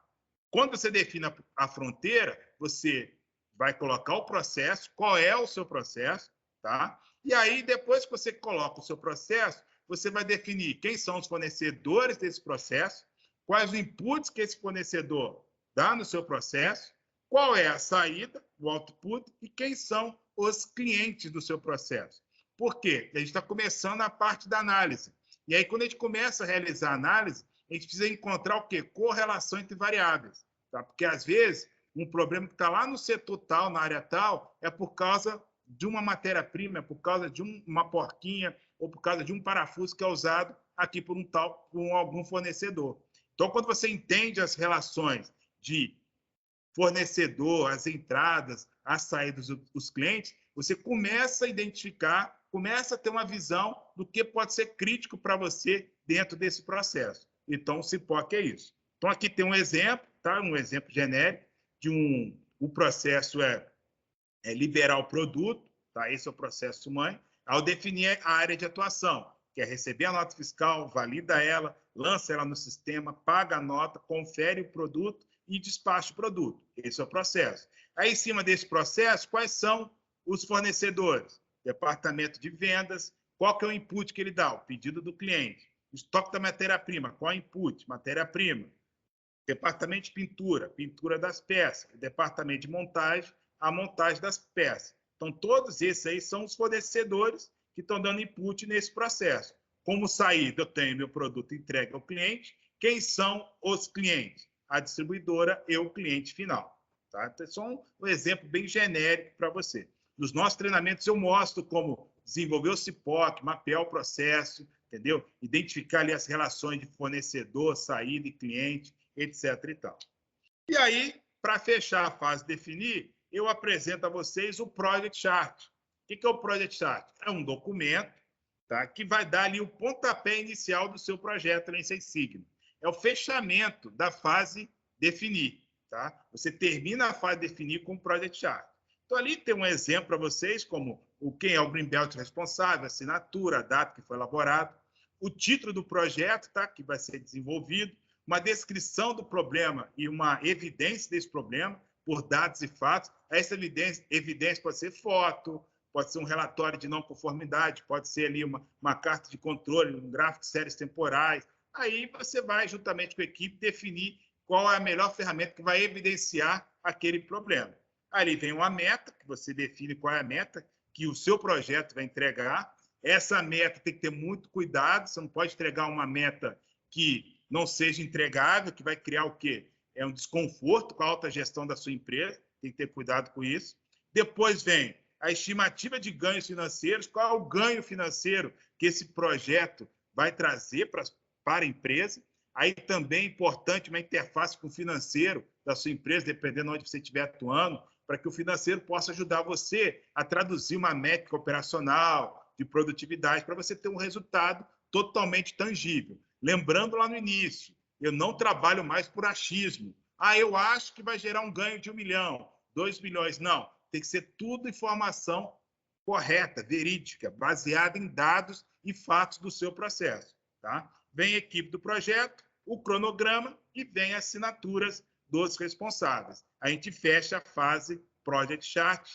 Quando você define a fronteira, você vai colocar o processo, qual é o seu processo, tá? E aí, depois que você coloca o seu processo, você vai definir quem são os fornecedores desse processo, quais os inputs que esse fornecedor dá no seu processo, qual é a saída, o output, e quem são os clientes do seu processo. Por quê? A gente está começando a parte da análise. E aí, quando a gente começa a realizar a análise, a gente precisa encontrar o quê? Correlação entre variáveis. Tá? Porque, às vezes, um problema que está lá no setor tal, na área tal, é por causa de uma matéria-prima, é por causa de uma porquinha, ou por causa de um parafuso que é usado aqui por algum fornecedor. Então, quando você entende as relações de fornecedor, as entradas, as saídas dos clientes, você começa a identificar, começa a ter uma visão do que pode ser crítico para você dentro desse processo. Então, o CIPOC é isso. Então, aqui tem um exemplo, tá? Um exemplo genérico de o processo é liberar o produto, tá? Esse é o processo mãe, ao definir a área de atuação, que é receber a nota fiscal, valida ela, lança ela no sistema, paga a nota, confere o produto e despacha o produto. Esse é o processo. Aí, em cima desse processo, quais são os fornecedores? Departamento de vendas, qual que é o input que ele dá? O pedido do cliente. Estoque da matéria-prima, qual é o input? Matéria-prima. Departamento de pintura, pintura das peças. Departamento de montagem, a montagem das peças. Então, todos esses aí são os fornecedores que estão dando input nesse processo. Como saída, eu tenho meu produto entregue ao cliente. Quem são os clientes? A distribuidora e o cliente final. Tá? Então, é só um exemplo bem genérico para você. Nos nossos treinamentos, eu mostro como desenvolver o CIPOC, mapear o processo, entendeu? Identificar ali as relações de fornecedor, saída e cliente, etc. e tal. E aí, para fechar a fase de definir, eu apresento a vocês o Project Chart. O que é o Project Chart? É um documento, tá, que vai dar ali o pontapé inicial do seu projeto em Seis Sigma. É o fechamento da fase definir. Tá? Você termina a fase definir com o Project Chart. Então, ali tem um exemplo para vocês, como quem é o Greenbelt responsável, a assinatura, a data que foi elaborado, o título do projeto, tá, que vai ser desenvolvido, uma descrição do problema e uma evidência desse problema, por dados e fatos. Essa evidência pode ser foto, pode ser um relatório de não conformidade, pode ser ali uma carta de controle, um gráfico de séries temporais. Aí você vai, juntamente com a equipe, definir qual é a melhor ferramenta que vai evidenciar aquele problema. Ali vem uma meta, que você define qual é a meta que o seu projeto vai entregar. Essa meta tem que ter muito cuidado, você não pode entregar uma meta que não seja entregável, que vai criar o quê? É um desconforto com a alta gestão da sua empresa, tem que ter cuidado com isso. Depois vem a estimativa de ganhos financeiros, qual é o ganho financeiro que esse projeto vai trazer para a empresa. Aí também é importante uma interface com o financeiro da sua empresa, dependendo de onde você estiver atuando, para que o financeiro possa ajudar você a traduzir uma métrica operacional, de produtividade, para você ter um resultado totalmente tangível. Lembrando lá no início, eu não trabalho mais por achismo. Eu acho que vai gerar um ganho de 1 milhão, 2 milhões. Não, tem que ser tudo informação correta, verídica, baseada em dados e fatos do seu processo. Tá? Vem a equipe do projeto, o cronograma e vem as assinaturas dos responsáveis. A gente fecha a fase Project Chart,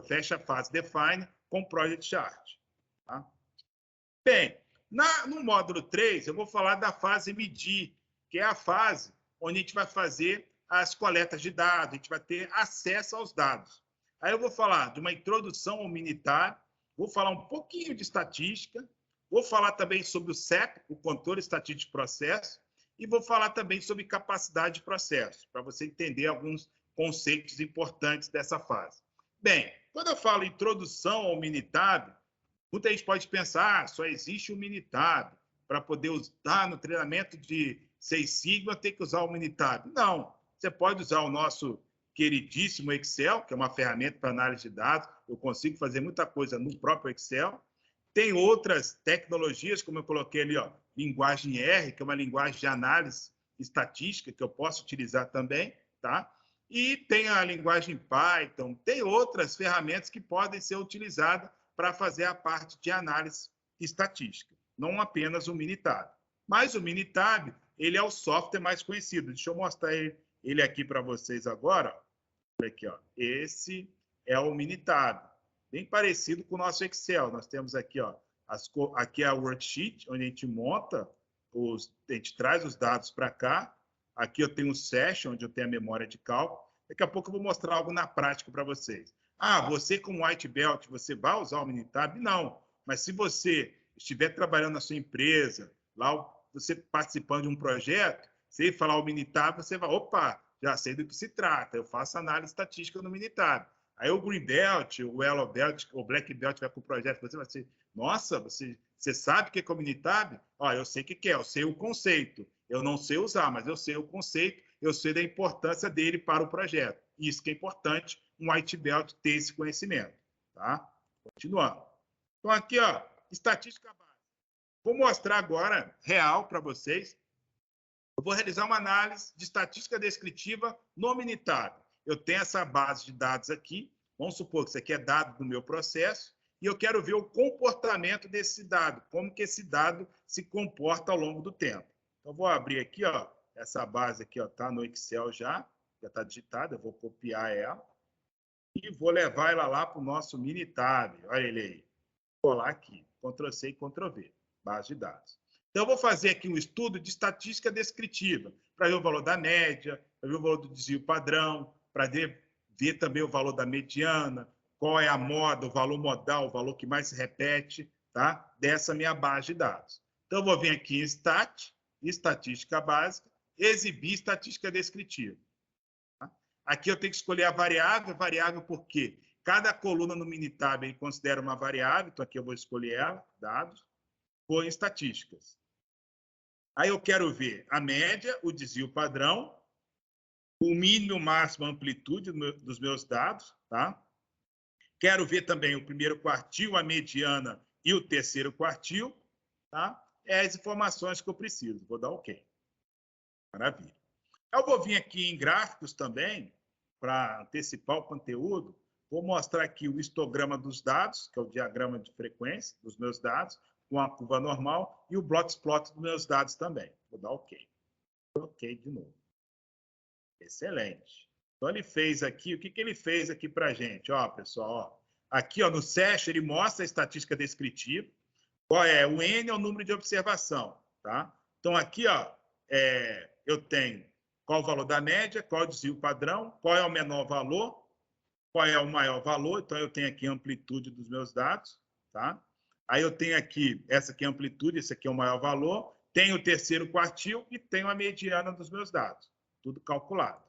fecha a fase Define com o Project Chart. Tá? Bem, no módulo 3, eu vou falar da fase medir, que é a fase onde a gente vai fazer as coletas de dados, a gente vai ter acesso aos dados. Aí eu vou falar de uma introdução ao Minitab, vou falar um pouquinho de estatística, vou falar também sobre o CEP, o controle estatístico de processo, e vou falar também sobre capacidade de processo, para você entender alguns conceitos importantes dessa fase. Bem, quando eu falo introdução ao Minitab, muita gente pode pensar, só existe o Minitab. Para poder usar no treinamento de Six Sigma, tem que usar o Minitab. Não, você pode usar o nosso queridíssimo Excel, que é uma ferramenta para análise de dados. Eu consigo fazer muita coisa no próprio Excel. Tem outras tecnologias, como eu coloquei ali, ó, linguagem R, que é uma linguagem de análise estatística, que eu posso utilizar também, tá? E tem a linguagem Python, tem outras ferramentas que podem ser utilizadas para fazer a parte de análise estatística, não apenas o Minitab. Mas o Minitab, ele é o software mais conhecido. Deixa eu mostrar ele aqui para vocês agora. Olha aqui, ó. Esse é o Minitab, bem parecido com o nosso Excel. Nós temos aqui, ó, aqui é a worksheet, onde a gente monta, a gente traz os dados para cá. Aqui eu tenho o Session, onde eu tenho a memória de cálculo. Daqui a pouco eu vou mostrar algo na prática para vocês. Ah, você como White Belt, você vai usar o Minitab? Não. Mas se você estiver trabalhando na sua empresa, lá você participando de um projeto, você falar o Minitab, você vai, opa, já sei do que se trata, eu faço análise estatística no Minitab. Aí o Green Belt, o Yellow Belt, o Black Belt vai com o projeto, você vai ser, nossa, você sabe o que é o Minitab? Ó, eu sei o que é, eu sei o conceito. Eu não sei usar, mas eu sei o conceito, eu sei da importância dele para o projeto. Isso que é importante, um White Belt ter esse conhecimento. Tá? Continuando. Então, aqui, ó, estatística básica. Vou mostrar agora, real, para vocês. Eu vou realizar uma análise de estatística descritiva no Minitab. Eu tenho essa base de dados aqui. Vamos supor que isso aqui é dado do meu processo. E eu quero ver o comportamento desse dado, como que esse dado se comporta ao longo do tempo. Então, vou abrir aqui, ó, essa base aqui, ó, tá no Excel já está digitada, eu vou copiar ela e vou levar ela lá para o nosso Minitab. Olha ele aí. Vou lá aqui, Ctrl+C e Ctrl+V, base de dados. Então, eu vou fazer aqui um estudo de estatística descritiva, para ver o valor da média, para ver o valor do desvio padrão, para ver também o valor da mediana, qual é a moda, o valor modal, o valor que mais se repete, tá? Dessa minha base de dados. Então, eu vou vir aqui em Stat, estatística básica, exibir estatística descritiva. Tá? Aqui eu tenho que escolher a variável porque cada coluna no Minitab ele considera uma variável, então aqui eu vou escolher ela, dados, vou em estatísticas. Aí eu quero ver a média, o desvio padrão, o mínimo, máximo, a amplitude dos meus dados, tá? Quero ver também o primeiro quartil, a mediana e o terceiro quartil, tá? É as informações que eu preciso. Vou dar OK. Maravilha. Eu vou vir aqui em gráficos também, para antecipar o conteúdo. Vou mostrar aqui o histograma dos dados, que é o diagrama de frequência dos meus dados, com a curva normal, e o Boxplot dos meus dados também. Vou dar OK. OK de novo. Excelente. Então, ele fez aqui, o que ele fez aqui para a gente? Ó, pessoal, ó, aqui ó, no Session ele mostra a estatística descritiva. Qual é? O N é o número de observação, tá? Então, aqui, ó, eu tenho qual o valor da média, qual é o desvio padrão, qual é o menor valor, qual é o maior valor. Então, eu tenho aqui a amplitude dos meus dados, tá? Aí eu tenho aqui, essa aqui é a amplitude, esse aqui é o maior valor, tenho o terceiro quartil e tenho a mediana dos meus dados, tudo calculado.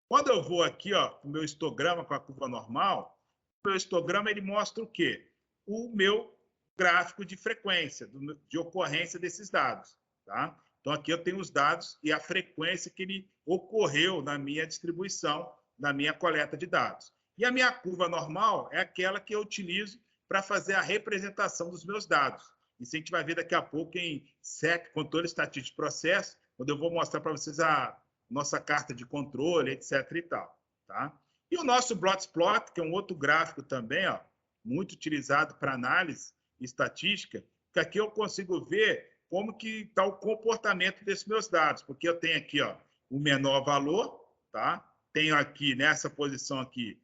Quando eu vou aqui, ó, o meu histograma com a curva normal, o meu histograma ele mostra o quê? O meu gráfico de frequência, de ocorrência desses dados, tá? Então, aqui eu tenho os dados e a frequência que ele ocorreu na minha distribuição, na minha coleta de dados. E a minha curva normal é aquela que eu utilizo para fazer a representação dos meus dados. Isso a gente vai ver daqui a pouco em SEC, Controle Estatístico de Processo, quando eu vou mostrar para vocês a nossa carta de controle, etc. e tal, tá? E o nosso Boxplot, que é um outro gráfico também, ó, muito utilizado para análise estatística, que aqui eu consigo ver como que está o comportamento desses meus dados, porque eu tenho aqui, ó, o menor valor, tá? Tenho aqui, nessa posição aqui,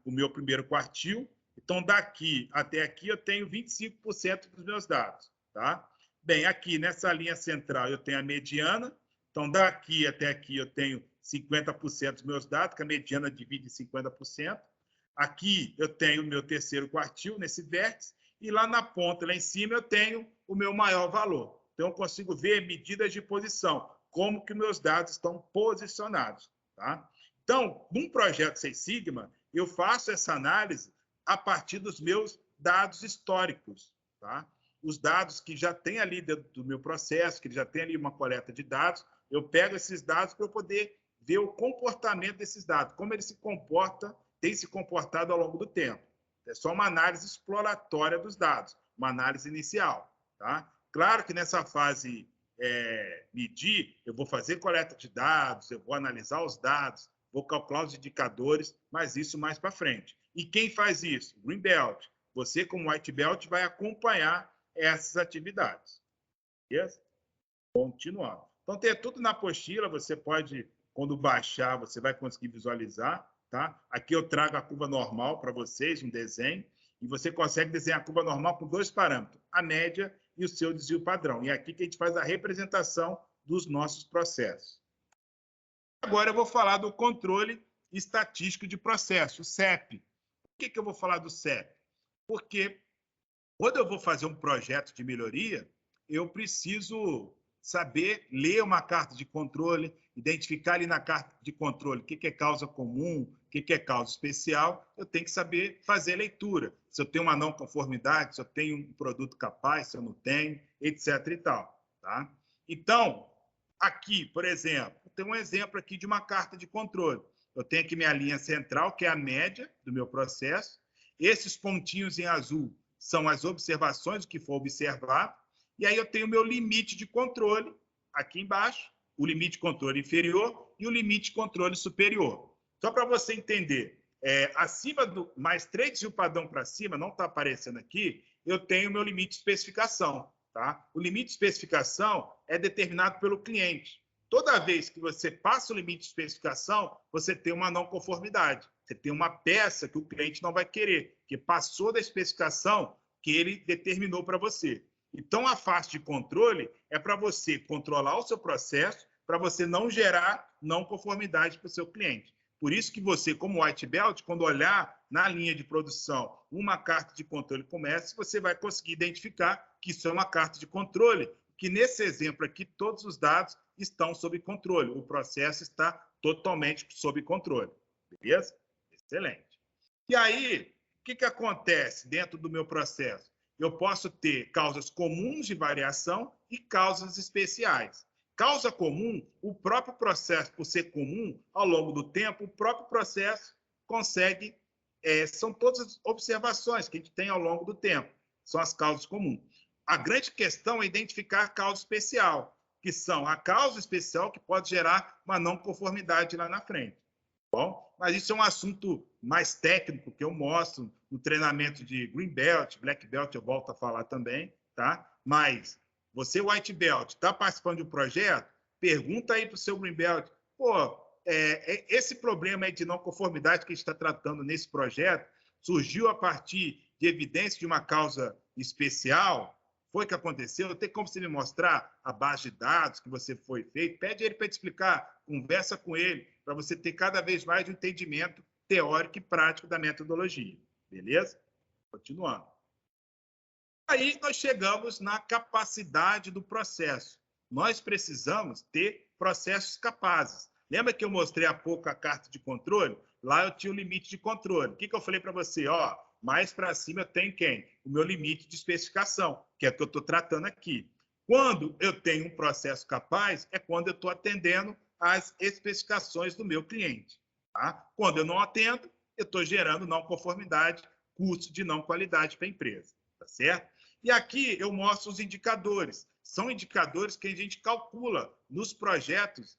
o meu primeiro quartil, Então, daqui até aqui, eu tenho 25% dos meus dados. Tá? Bem, aqui nessa linha central, eu tenho a mediana. Então, daqui até aqui, eu tenho 50% dos meus dados, que a mediana divide em 50%. Aqui, eu tenho o meu terceiro quartil, nesse vértice. E lá na ponta, lá em cima, eu tenho o meu maior valor. Então, eu consigo ver medidas de posição, como que meus dados estão posicionados. Tá? Então, num projeto Six Sigma, eu faço essa análise a partir dos meus dados históricos. Tá? Os dados que já tem ali dentro do meu processo, que já tem ali uma coleta de dados, eu pego esses dados para eu poder ver o comportamento desses dados, como ele se comporta, tem se comportado ao longo do tempo. É só uma análise exploratória dos dados, uma análise inicial. Tá? Claro que nessa fase medir, eu vou fazer coleta de dados, eu vou analisar os dados, vou calcular os indicadores, mas isso mais para frente. E quem faz isso? Green Belt. Você, como White Belt, vai acompanhar essas atividades. Beleza? Continuando. Então, tem tudo na apostila, você pode, quando baixar, você vai conseguir visualizar. Tá? Aqui eu trago a curva normal para vocês, um desenho, e você consegue desenhar a curva normal com dois parâmetros, a média e o seu desvio padrão. E é aqui que a gente faz a representação dos nossos processos. Agora eu vou falar do controle estatístico de processo, o CEP. Por que eu vou falar do CEP? Porque quando eu vou fazer um projeto de melhoria, eu preciso saber ler uma carta de controle, identificar ali na carta de controle o que é causa comum, o que é causa especial, eu tenho que saber fazer leitura. Se eu tenho uma não conformidade, se eu tenho um produto capaz, se eu não tenho, etc. e tal. Tá? Então, aqui, por exemplo, tem um exemplo aqui de uma carta de controle. Eu tenho aqui minha linha central, que é a média do meu processo. Esses pontinhos em azul são as observações, o que for observado. E aí eu tenho o meu limite de controle aqui embaixo, o limite de controle inferior e o limite de controle superior. Só para você entender, acima do mais 3 desvio padrão para cima, não está aparecendo aqui, eu tenho o meu limite de especificação. Tá? O limite de especificação é determinado pelo cliente. Toda vez que você passa o limite de especificação, você tem uma não conformidade. Você tem uma peça que o cliente não vai querer, que passou da especificação que ele determinou para você. Então, a fase de controle é para você controlar o seu processo, para você não gerar não conformidade para o seu cliente. Por isso que você, como White Belt, quando olhar na linha de produção uma carta de controle comércio, você vai conseguir identificar que isso é uma carta de controle, que nesse exemplo aqui todos os dados estão sob controle, o processo está totalmente sob controle. Beleza? Excelente. E aí, o que acontece dentro do meu processo? Eu posso ter causas comuns de variação e causas especiais. Causa comum, o próprio processo, por ser comum, ao longo do tempo, o próprio processo consegue... são todas as observações que a gente tem ao longo do tempo. São as causas comuns. A grande questão é identificar a causa especial, que são a causa especial que pode gerar uma não conformidade lá na frente. Bom, mas isso é um assunto mais técnico que eu mostro no treinamento de Green Belt, Black Belt, eu volto a falar também, tá? Mas você, White Belt, está participando de um projeto? Pergunta aí para o seu Green Belt, esse problema aí de não conformidade que a gente está tratando nesse projeto surgiu a partir de evidência de uma causa especial? Foi o que aconteceu? Tem como você me mostrar a base de dados que você foi feito? Pede ele para te explicar, conversa com ele, para você ter cada vez mais um entendimento teórico e prático da metodologia. Beleza? Continuando. Aí nós chegamos na capacidade do processo. Nós precisamos ter processos capazes. Lembra que eu mostrei há pouco a carta de controle? Lá eu tinha o limite de controle. O que eu falei para você? Mais para cima eu tenho quem? O meu limite de especificação, que é o que eu estou tratando aqui. Quando eu tenho um processo capaz, é quando eu estou atendendo às especificações do meu cliente. Tá? Quando eu não atendo, eu estou gerando não conformidade, custo de não qualidade para a empresa. Tá certo? E aqui eu mostro os indicadores. São indicadores que a gente calcula nos projetos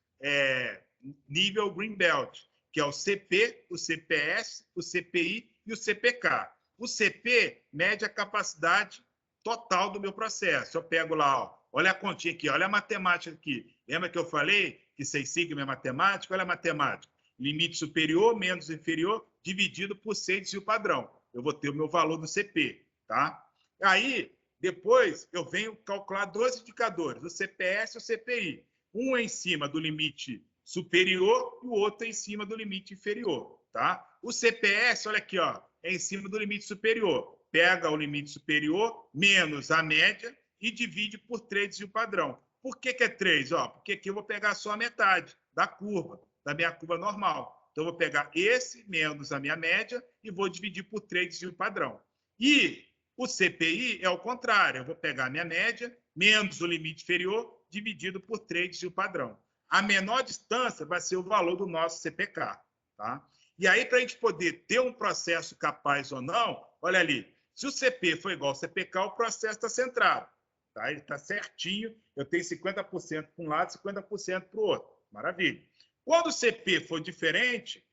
nível Green Belt, que é o CP, o CPS, o CPI e o CPK. O CP mede a capacidade total do meu processo. Eu pego lá, olha a continha aqui, olha a matemática aqui. Lembra que eu falei que Six Sigma é matemática? Olha a matemática. Limite superior menos inferior dividido por 6 desvio padrão. eu vou ter o meu valor do CP, tá? Aí, depois, eu venho calcular dois indicadores, o CPS e o CPI. Um é em cima do limite superior e o outro é em cima do limite inferior, tá? O CPS, olha aqui, ó, é em cima do limite superior. Pega o limite superior menos a média e divide por 3 desvio padrão. Por que é 3? Ó, porque aqui eu vou pegar só a metade da curva, da minha curva normal. Então, eu vou pegar esse menos a minha média e vou dividir por 3 desvio padrão. E o CPI é o contrário. Eu vou pegar a minha média menos o limite inferior dividido por 3 desvio padrão. A menor distância vai ser o valor do nosso CPK. Tá? E aí, para a gente poder ter um processo capaz ou não, olha ali, se o CP for igual ao CPK, o processo está centrado. Tá? Ele está certinho, eu tenho 50% para um lado, 50% para o outro. Maravilha. Quando o CP for diferente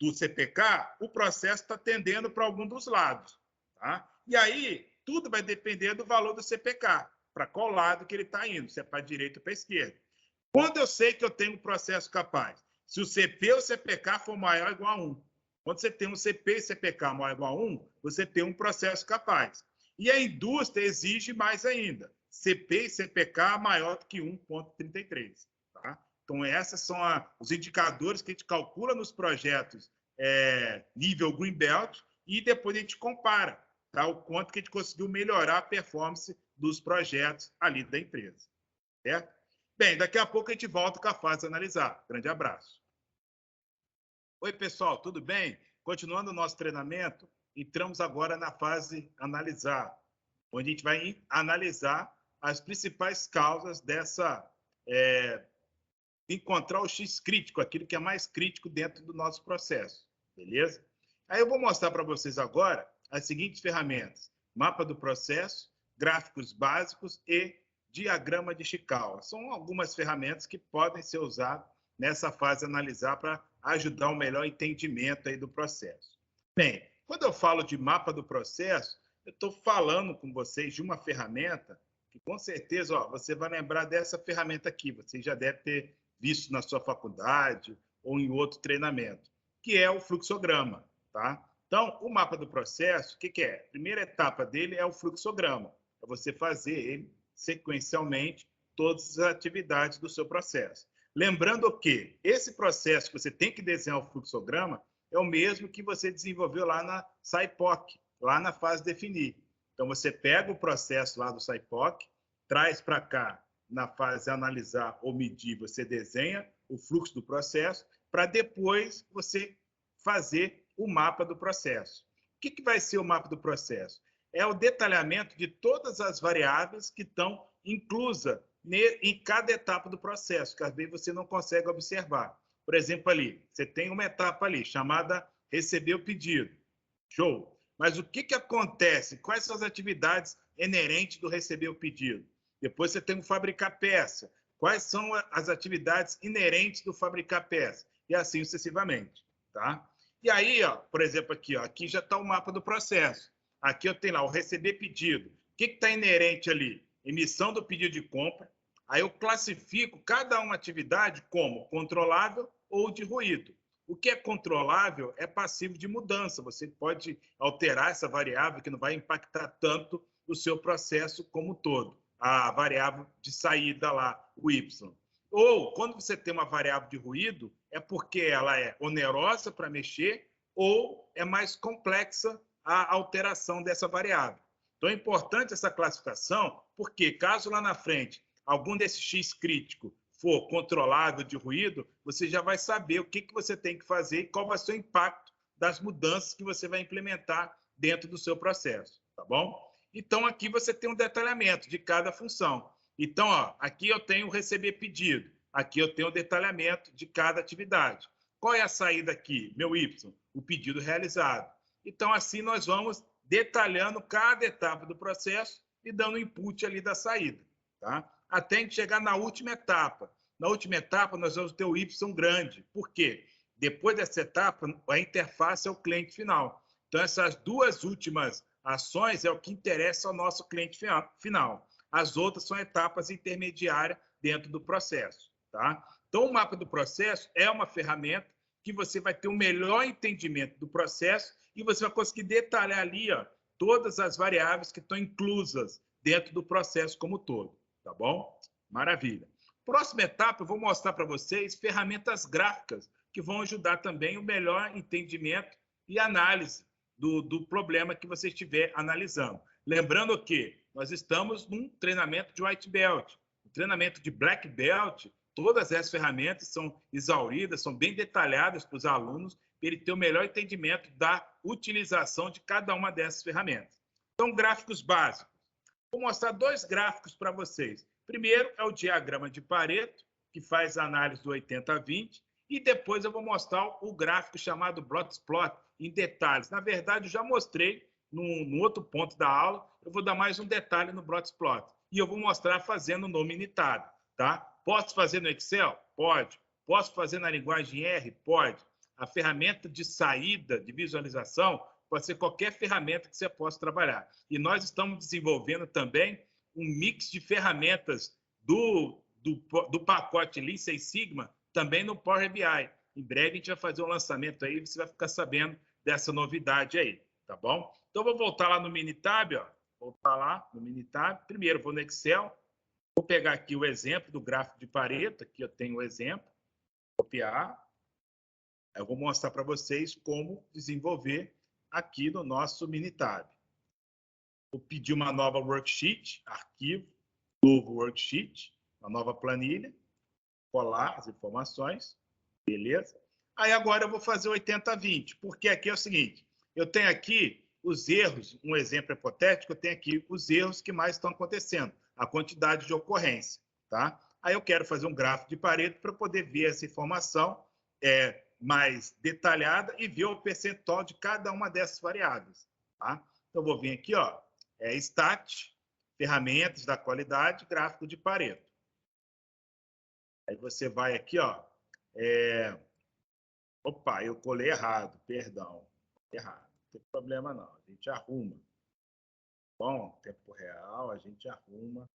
do CPK, o processo está tendendo para algum dos lados. Tá? E aí, tudo vai depender do valor do CPK, para qual lado que ele está indo, se é para a direita ou para a esquerda. Quando eu sei que eu tenho um processo capaz, se o CP ou o CPK for maior ou igual a 1. Quando você tem um CP e CPK maior ou igual a 1, você tem um processo capaz. E a indústria exige mais ainda. CP e CPK maior do que 1,33. Tá? Então, esses são os indicadores que a gente calcula nos projetos nível Greenbelt e depois a gente compara, tá? O quanto que a gente conseguiu melhorar a performance dos projetos ali da empresa. Certo? Bem, daqui a pouco a gente volta com a fase de analisar. Grande abraço. Oi, pessoal, tudo bem? Continuando o nosso treinamento, entramos agora na fase analisar, onde a gente vai analisar as principais causas dessa... encontrar o X crítico, aquilo que é mais crítico dentro do nosso processo, beleza? Aí eu vou mostrar para vocês agora as seguintes ferramentas: mapa do processo, gráficos básicos e diagrama de Chikawa. São algumas ferramentas que podem ser usadas nessa fase de analisar para ajudar um melhor entendimento aí do processo. Bem, quando eu falo de mapa do processo, eu estou falando com vocês de uma ferramenta que, com certeza, ó, você vai lembrar dessa ferramenta aqui, você já deve ter visto na sua faculdade ou em outro treinamento, que é o fluxograma, tá? Então, o mapa do processo, o que é? A primeira etapa dele é o fluxograma, é você fazer ele sequencialmente todas as atividades do seu processo. Lembrando que esse processo que você tem que desenhar o fluxograma é o mesmo que você desenvolveu lá na SciPoc, lá na fase definir. Então, você pega o processo lá do SciPoc, traz para cá, na fase analisar ou medir, você desenha o fluxo do processo, para depois você fazer o mapa do processo. O que vai ser o mapa do processo? É o detalhamento de todas as variáveis que estão inclusas em cada etapa do processo, que às vezes você não consegue observar. Por exemplo, ali, você tem uma etapa ali chamada receber o pedido. Show! Mas o que acontece? Quais são as atividades inerentes do receber o pedido? Depois você tem o fabricar peça. Quais são as atividades inerentes do fabricar peça? E assim sucessivamente. Tá? E aí, ó, por exemplo, aqui, ó, aqui já está o mapa do processo. Aqui eu tenho lá o receber pedido. O que está inerente ali? Emissão do pedido de compra. Aí eu classifico cada uma atividade como controlável ou de ruído. O que é controlável é passivo de mudança. Você pode alterar essa variável que não vai impactar tanto o seu processo como um todo. A variável de saída lá, o Y. Ou, quando você tem uma variável de ruído, é porque ela é onerosa para mexer ou é mais complexa a alteração dessa variável. Então, é importante essa classificação, porque caso lá na frente algum desses X crítico for controlável de ruído, você já vai saber o que você tem que fazer e qual vai ser o impacto das mudanças que você vai implementar dentro do seu processo, tá bom? Então, aqui você tem um detalhamento de cada função. Então, ó, aqui eu tenho receber pedido, aqui eu tenho o detalhamento de cada atividade. Qual é a saída aqui? Meu Y, o pedido realizado. Então, assim nós vamos detalhando cada etapa do processo e dando input ali da saída, tá? Até a gente chegar na última etapa. Na última etapa, nós vamos ter o Y grande. Por quê? Depois dessa etapa, a interface é o cliente final. Então, essas duas últimas ações é o que interessa ao nosso cliente final. As outras são etapas intermediárias dentro do processo, tá? Então, o mapa do processo é uma ferramenta que você vai ter um melhor entendimento do processo e você vai conseguir detalhar ali, ó, todas as variáveis que estão inclusas dentro do processo como um todo, tá bom? Maravilha. Próxima etapa, eu vou mostrar para vocês ferramentas gráficas que vão ajudar também o melhor entendimento e análise do problema que você estiver analisando. Lembrando que nós estamos num treinamento de White Belt. O treinamento de Black Belt, todas essas ferramentas são exauridas, são bem detalhadas para os alunos, para ele ter o melhor entendimento da utilização de cada uma dessas ferramentas. Então, gráficos básicos. Vou mostrar dois gráficos para vocês. Primeiro é o diagrama de Pareto, que faz a análise do 80-20, e depois eu vou mostrar o gráfico chamado Blocksplot em detalhes. Na verdade, eu já mostrei no outro ponto da aula, eu vou dar mais um detalhe no Blocksplot. E eu vou mostrar fazendo no Minitab, tá? Posso fazer no Excel? Pode. Posso fazer na linguagem R? Pode. A ferramenta de saída, de visualização, pode ser qualquer ferramenta que você possa trabalhar. E nós estamos desenvolvendo também um mix de ferramentas do pacote Lean Six Sigma também no Power BI. Em breve a gente vai fazer um lançamento aí, você vai ficar sabendo dessa novidade aí, tá bom? Então, eu vou voltar lá no Minitab, ó. Voltar lá no Minitab. Primeiro, vou no Excel. Vou pegar aqui o exemplo do gráfico de Pareto. Aqui eu tenho o exemplo. Copiar. Eu vou mostrar para vocês como desenvolver aqui no nosso Minitab. Vou pedir uma nova worksheet, arquivo, novo worksheet, uma nova planilha, colar as informações, beleza? Aí agora eu vou fazer 80-20, porque aqui é o seguinte, eu tenho aqui os erros, um exemplo hipotético, eu tenho aqui os erros que mais estão acontecendo, a quantidade de ocorrência, tá? Aí eu quero fazer um gráfico de Pareto para poder ver essa informação mais detalhada e ver o percentual de cada uma dessas variáveis, tá? Então, eu vou vir aqui, ó, Stat, ferramentas da qualidade, gráfico de Pareto. Aí você vai aqui, ó, opa, eu colei errado, perdão, errado, não tem problema não, a gente arruma. Bom, tempo real, a gente arruma.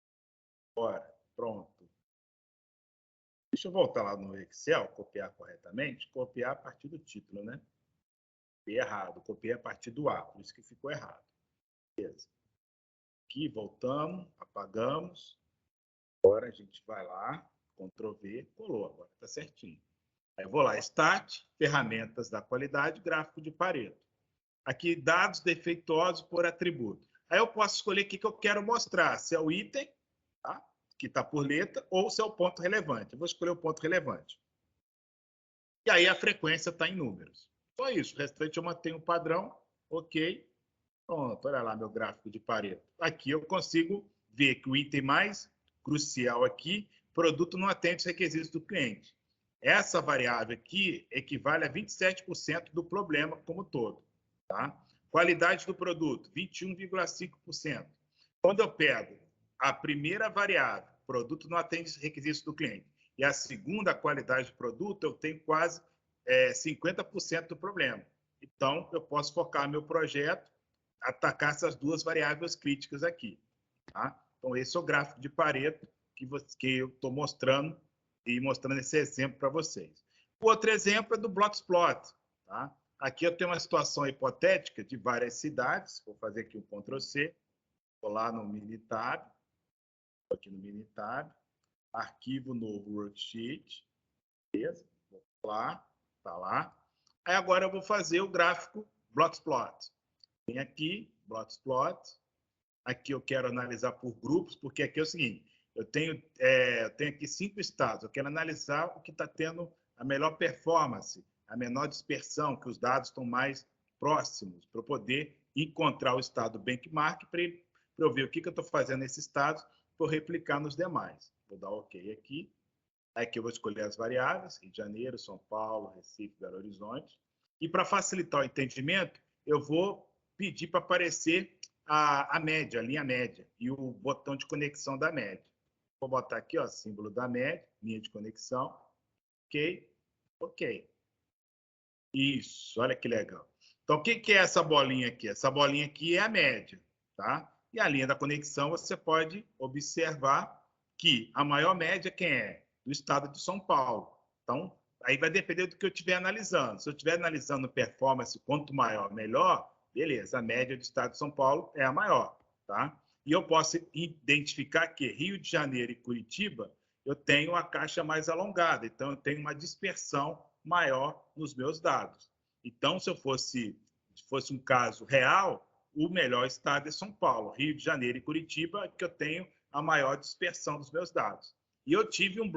Bora, pronto. Deixa eu voltar lá no Excel, copiar corretamente, copiar a partir do título, né? Copiei errado, copiei a partir do A, por isso que ficou errado. Beleza. Aqui, voltamos, apagamos. Agora a gente vai lá, Ctrl V, colou, agora está certinho. Aí eu vou lá, Stat, ferramentas da qualidade, gráfico de Pareto. Aqui, dados defeituosos por atributo. Aí eu posso escolher o que eu quero mostrar, se é o item, tá? Que está por letra, ou se é o ponto relevante. Eu vou escolher o ponto relevante. E aí a frequência está em números. Só isso, o restante eu mantenho o padrão, ok. Pronto, olha lá meu gráfico de Pareto. Aqui eu consigo ver que o item mais crucial aqui, produto não atende os requisitos do cliente. Essa variável aqui equivale a 27% do problema como todo. Tá? Qualidade do produto, 21,5%. Quando eu pego a primeira variável, produto não atende os requisitos do cliente, e a segunda, qualidade do produto, eu tenho quase 50% do problema. Então, eu posso focar meu projeto, atacar essas duas variáveis críticas aqui. Tá? Então, esse é o gráfico de Pareto que eu estou mostrando e mostrando esse exemplo para vocês. O outro exemplo é do Blocksplot. Tá? Aqui eu tenho uma situação hipotética de várias cidades. Vou fazer aqui um Ctrl+C. Vou lá no Minitab. Aqui no Minitab. Arquivo novo worksheet. Beleza? Vou lá. Está lá. Aí agora eu vou fazer o gráfico Blocksplot. Vem aqui, Blocksplot. Aqui eu quero analisar por grupos, porque aqui é o seguinte, eu tenho aqui 5 estados, eu quero analisar o que está tendo a melhor performance, a menor dispersão, que os dados estão mais próximos, para eu poder encontrar o estado benchmark, para eu ver o que eu estou fazendo nesse estado, para eu replicar nos demais. Vou dar OK aqui. Aqui eu vou escolher as variáveis, Rio de Janeiro, São Paulo, Recife, Belo Horizonte. E para facilitar o entendimento, eu vou pedir para aparecer a média, a linha média, e o botão de conexão da média. Vou botar aqui, ó, símbolo da média, linha de conexão. OK. OK. Isso, olha que legal. Então, o que é essa bolinha aqui? Essa bolinha aqui é a média, tá? E a linha da conexão, você pode observar que a maior média quem é? Do estado de São Paulo. Então, Aí vai depender do que eu estiver analisando. Se eu estiver analisando performance, quanto maior, melhor, beleza, a média do estado de São Paulo é a maior, tá? E eu posso identificar que Rio de Janeiro e Curitiba, eu tenho a caixa mais alongada, então eu tenho uma dispersão maior nos meus dados. Então, se fosse um caso real, o melhor estado é São Paulo, Rio de Janeiro e Curitiba, que eu tenho a maior dispersão dos meus dados. E eu tive um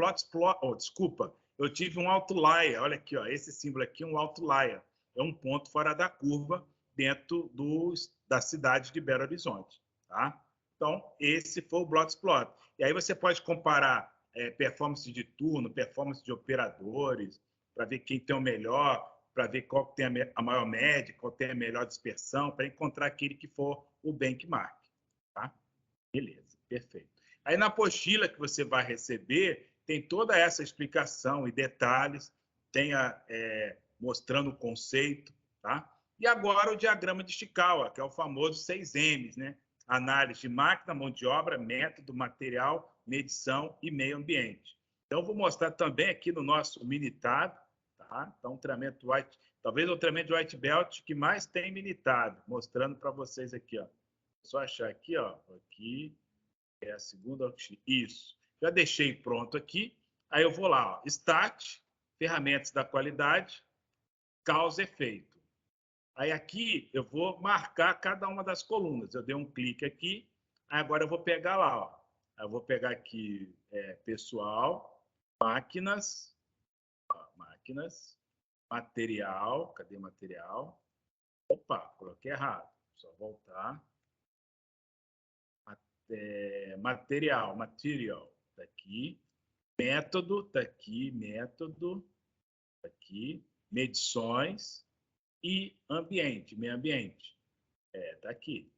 eu tive um outlier, olha aqui, ó, esse símbolo aqui é um outlier, é um ponto fora da curva dentro da cidade de Belo Horizonte, tá? Então, esse foi o Blogspot. E aí você pode comparar performance de turno, performance de operadores, para ver quem tem o melhor, para ver qual tem a maior média, qual tem a melhor dispersão, para encontrar aquele que for o benchmark, tá? Beleza, perfeito. Aí na apostila que você vai receber, tem toda essa explicação e detalhes, tem mostrando o conceito, tá? E agora o diagrama de Ishikawa, que é o famoso 6Ms, né? Análise de máquina, mão de obra, método, material, medição e meio ambiente. Então, eu vou mostrar também aqui no nosso Minitab, tá? Então, treinamento white, talvez o treinamento de white belt que mais tem Minitab, mostrando para vocês aqui, ó. Só achar aqui, ó, aqui é a segunda, isso. Já deixei pronto aqui. Aí eu vou lá, ó, Stat, ferramentas da qualidade, causa e efeito. Aí aqui eu vou marcar cada uma das colunas. Eu dei um clique aqui, aí agora eu vou pegar lá, ó. Eu vou pegar aqui pessoal, máquinas, material, cadê material? Opa, coloquei errado. Só voltar. Material, tá aqui. Método, tá aqui. Método, tá aqui. Medições e ambiente, meio ambiente. Tá aqui.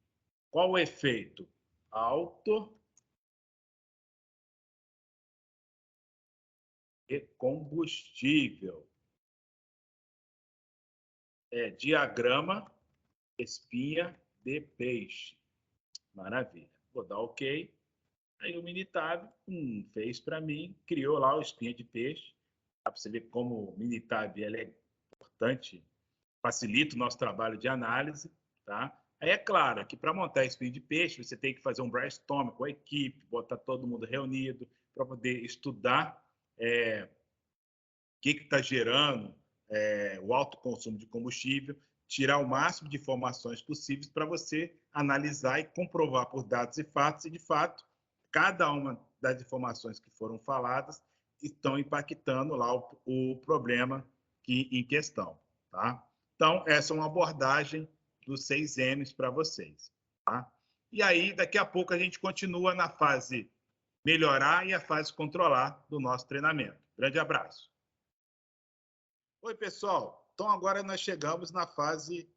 Qual o efeito? Alto e combustível. Diagrama espinha de peixe. Maravilha. Vou dar OK. Aí o Minitab fez para mim, criou lá o espinha de peixe. Dá para você ver como o Minitab é importante, facilita o nosso trabalho de análise, tá? Aí é claro que para montar espinho de peixe, você tem que fazer um brainstorm com a equipe, botar todo mundo reunido para poder estudar o que está gerando o alto consumo de combustível, tirar o máximo de informações possíveis para você analisar e comprovar por dados e fatos, e de fato, cada uma das informações que foram faladas estão impactando lá o problema em questão, tá? Então, essa é uma abordagem dos 6Ms para vocês, tá? E aí, daqui a pouco, a gente continua na fase melhorar e a fase controlar do nosso treinamento. Grande abraço. Oi, pessoal. Então, agora nós chegamos na fase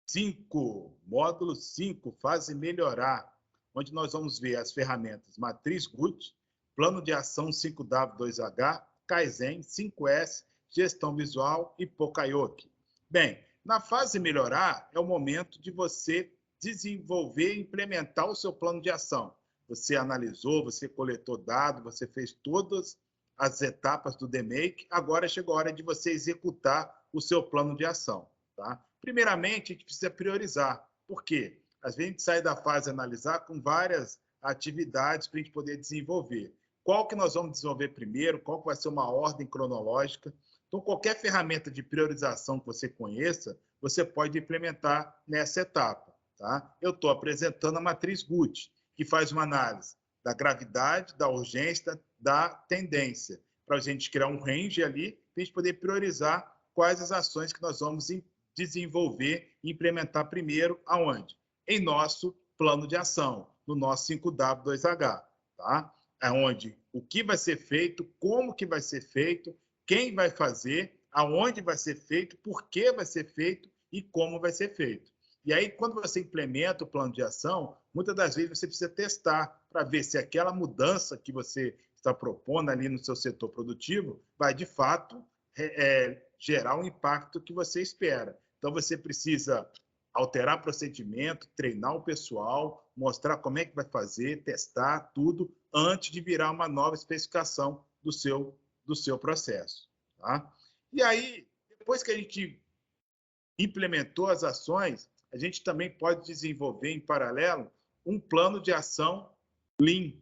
5, módulo 5, fase melhorar, onde nós vamos ver as ferramentas Matriz GUT, Plano de Ação 5W2H, Kaizen, 5S, Gestão Visual e Pokayoke. Bem, na fase melhorar, é o momento de você desenvolver e implementar o seu plano de ação. Você analisou, você coletou dados, você fez todas as etapas do DMake, agora chegou a hora de você executar o seu plano de ação, tá? Primeiramente, a gente precisa priorizar. Por quê? Às vezes a gente sai da fase analisar com várias atividades para a gente poder desenvolver. Qual que nós vamos desenvolver primeiro? Qual que vai ser uma ordem cronológica? Então, qualquer ferramenta de priorização que você conheça, você pode implementar nessa etapa, tá? Eu estou apresentando a matriz GUT, que faz uma análise da gravidade, da urgência, da tendência, para a gente criar um range ali, para a gente poder priorizar quais as ações que nós vamos desenvolver e implementar primeiro, aonde? Em nosso plano de ação, no nosso 5W2H, tá? Onde o que vai ser feito, como que vai ser feito, quem vai fazer, aonde vai ser feito, por que vai ser feito e como vai ser feito. E aí, quando você implementa o plano de ação, muitas das vezes você precisa testar para ver se aquela mudança que você está propondo ali no seu setor produtivo vai, de fato, gerar o impacto que você espera. Então, você precisa alterar procedimento, treinar o pessoal, mostrar como é que vai fazer, testar tudo, antes de virar uma nova especificação do seu processo, tá? E aí, depois que a gente implementou as ações, a gente também pode desenvolver em paralelo um plano de ação Lean,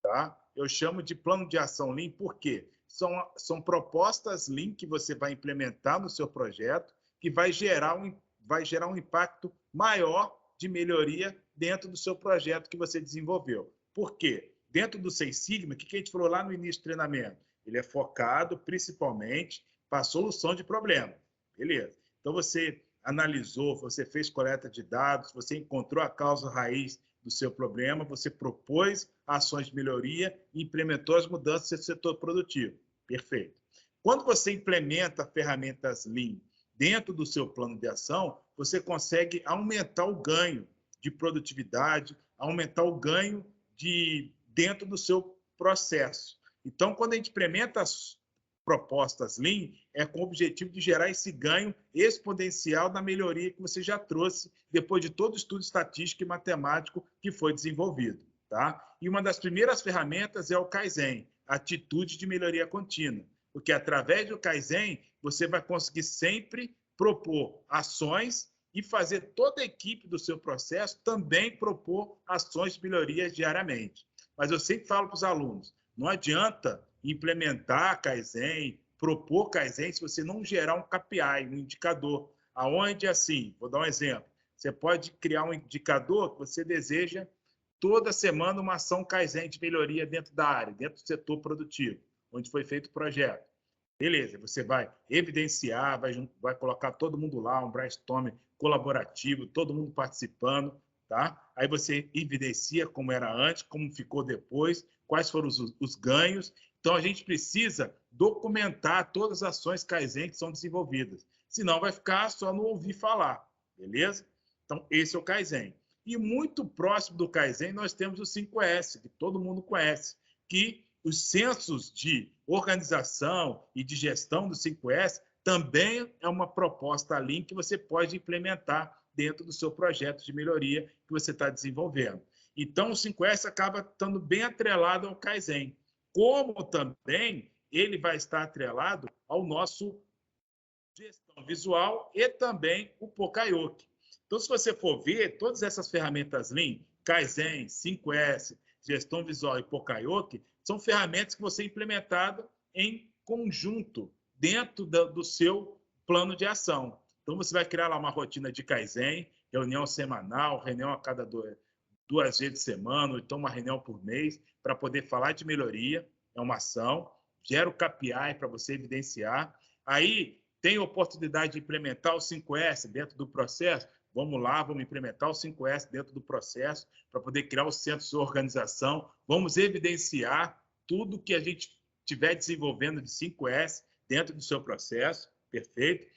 tá? Eu chamo de plano de ação Lean porque são propostas Lean que você vai implementar no seu projeto que vai gerar um impacto maior de melhoria dentro do seu projeto que você desenvolveu. Por quê? Dentro do Seis Sigma, o que a gente falou lá no início do treinamento? Ele é focado principalmente para a solução de problemas. Beleza. Então, você analisou, você fez coleta de dados, você encontrou a causa raiz do seu problema, você propôs ações de melhoria e implementou as mudanças no setor produtivo. Perfeito. Quando você implementa ferramentas Lean dentro do seu plano de ação, você consegue aumentar o ganho de produtividade, aumentar o ganho dentro do seu processo. Então, quando a gente implementa as propostas Lean, é com o objetivo de gerar esse ganho exponencial na melhoria que você já trouxe depois de todo o estudo estatístico e matemático que foi desenvolvido. Tá? E uma das primeiras ferramentas é o Kaizen, atitude de melhoria contínua, porque através do Kaizen você vai conseguir sempre propor ações e fazer toda a equipe do seu processo também propor ações de melhoria diariamente. Mas eu sempre falo para os alunos, não adianta implementar Kaizen, propor Kaizen, se você não gerar um KPI, um indicador, aonde, assim, vou dar um exemplo, você pode criar um indicador que você deseja toda semana uma ação Kaizen de melhoria dentro da área, dentro do setor produtivo, onde foi feito o projeto. Beleza, você vai evidenciar, vai colocar todo mundo lá, um brainstorm colaborativo, todo mundo participando, tá? Aí você evidencia como era antes, como ficou depois, quais foram os ganhos. Então, a gente precisa documentar todas as ações Kaizen que são desenvolvidas. Senão, vai ficar só no ouvir falar, beleza? Então, esse é o Kaizen. E muito próximo do Kaizen, nós temos o 5S, que todo mundo conhece, que os censos de organização e de gestão do 5S também é uma proposta Lean que você pode implementar dentro do seu projeto de melhoria que você está desenvolvendo. Então, o 5S acaba estando bem atrelado ao Kaizen, como também ele vai estar atrelado ao nosso gestão visual e também o Pokayoke. Então, se você for ver, todas essas ferramentas Lean, Kaizen, 5S, gestão visual e Pokayoke, são ferramentas que você implementado em conjunto dentro do seu plano de ação. Então, você vai criar lá uma rotina de Kaizen, reunião semanal, reunião a cada duas vezes por semana, ou então uma reunião por mês, para poder falar de melhoria, é uma ação, gera o KPI para você evidenciar. Aí, tem a oportunidade de implementar o 5S dentro do processo, vamos lá, vamos implementar o 5S dentro do processo para poder criar o centro de organização. Vamos evidenciar tudo que a gente estiver desenvolvendo de 5S dentro do seu processo, perfeito?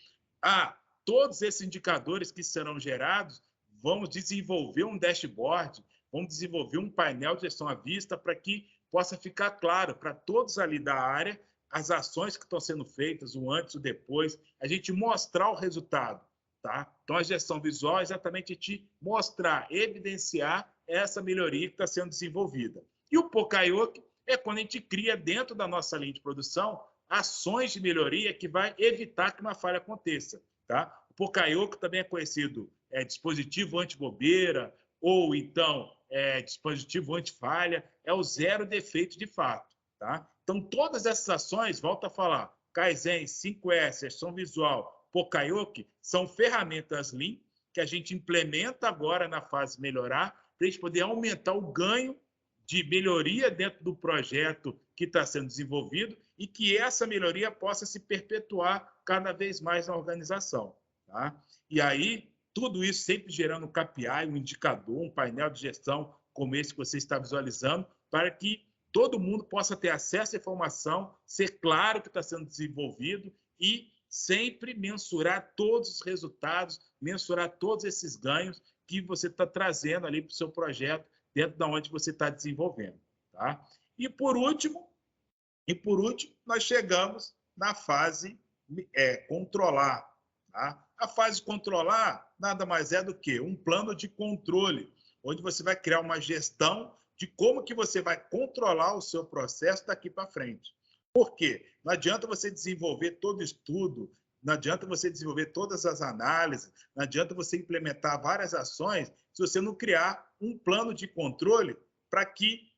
Todos esses indicadores que serão gerados, vamos desenvolver um dashboard, vamos desenvolver um painel de gestão à vista para que possa ficar claro para todos ali da área as ações que estão sendo feitas, o antes e o depois, a gente mostrar o resultado. Tá? Então, a gestão visual é exatamente te mostrar, evidenciar essa melhoria que está sendo desenvolvida. E o Pokayoke é quando a gente cria dentro da nossa linha de produção ações de melhoria que vai evitar que uma falha aconteça. Tá? O Pokayoke também é conhecido dispositivo anti-bobeira ou então dispositivo anti-falha, é o zero defeito de fato. Tá? Então, todas essas ações, volto a falar, Kaizen, 5S, gestão visual, Pokayoke, são ferramentas Lean que a gente implementa agora na fase melhorar para a gente poder aumentar o ganho de melhoria dentro do projeto que está sendo desenvolvido e que essa melhoria possa se perpetuar cada vez mais na organização. Tá? E aí, tudo isso sempre gerando um KPI, um indicador, um painel de gestão como esse que você está visualizando, para que todo mundo possa ter acesso à informação, ser claro o que está sendo desenvolvido e sempre mensurar todos os resultados, mensurar todos esses ganhos que você está trazendo ali para o seu projeto, dentro de onde você está desenvolvendo. Tá? E por último, nós chegamos na fase controlar. Tá? A fase controlar nada mais é do que um plano de controle, onde você vai criar uma gestão de como que você vai controlar o seu processo daqui para frente. Por quê? Não adianta você desenvolver todo o estudo, não adianta você desenvolver todas as análises, não adianta você implementar várias ações se você não criar um plano de controle para que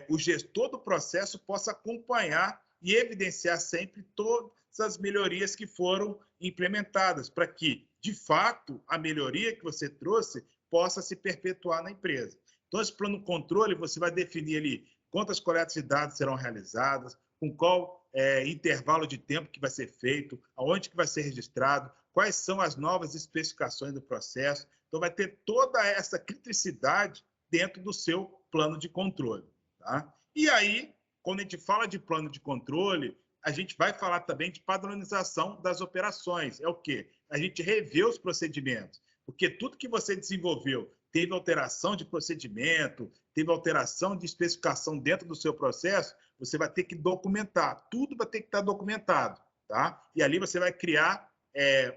o gestor do processo possa acompanhar e evidenciar sempre todas as melhorias que foram implementadas, para que, de fato, a melhoria que você trouxe possa se perpetuar na empresa. Então, esse plano de controle, você vai definir ali quantas coletas de dados serão realizadas, com qual intervalo de tempo que vai ser feito, aonde que vai ser registrado, quais são as novas especificações do processo. Então, vai ter toda essa criticidade dentro do seu plano de controle. Tá? E aí, quando a gente fala de plano de controle, a gente vai falar também de padronização das operações. É o quê? A gente rever os procedimentos, porque tudo que você desenvolveu teve alteração de procedimento, teve alteração de especificação dentro do seu processo, você vai ter que documentar. Tudo vai ter que estar documentado. Tá? E ali você vai criar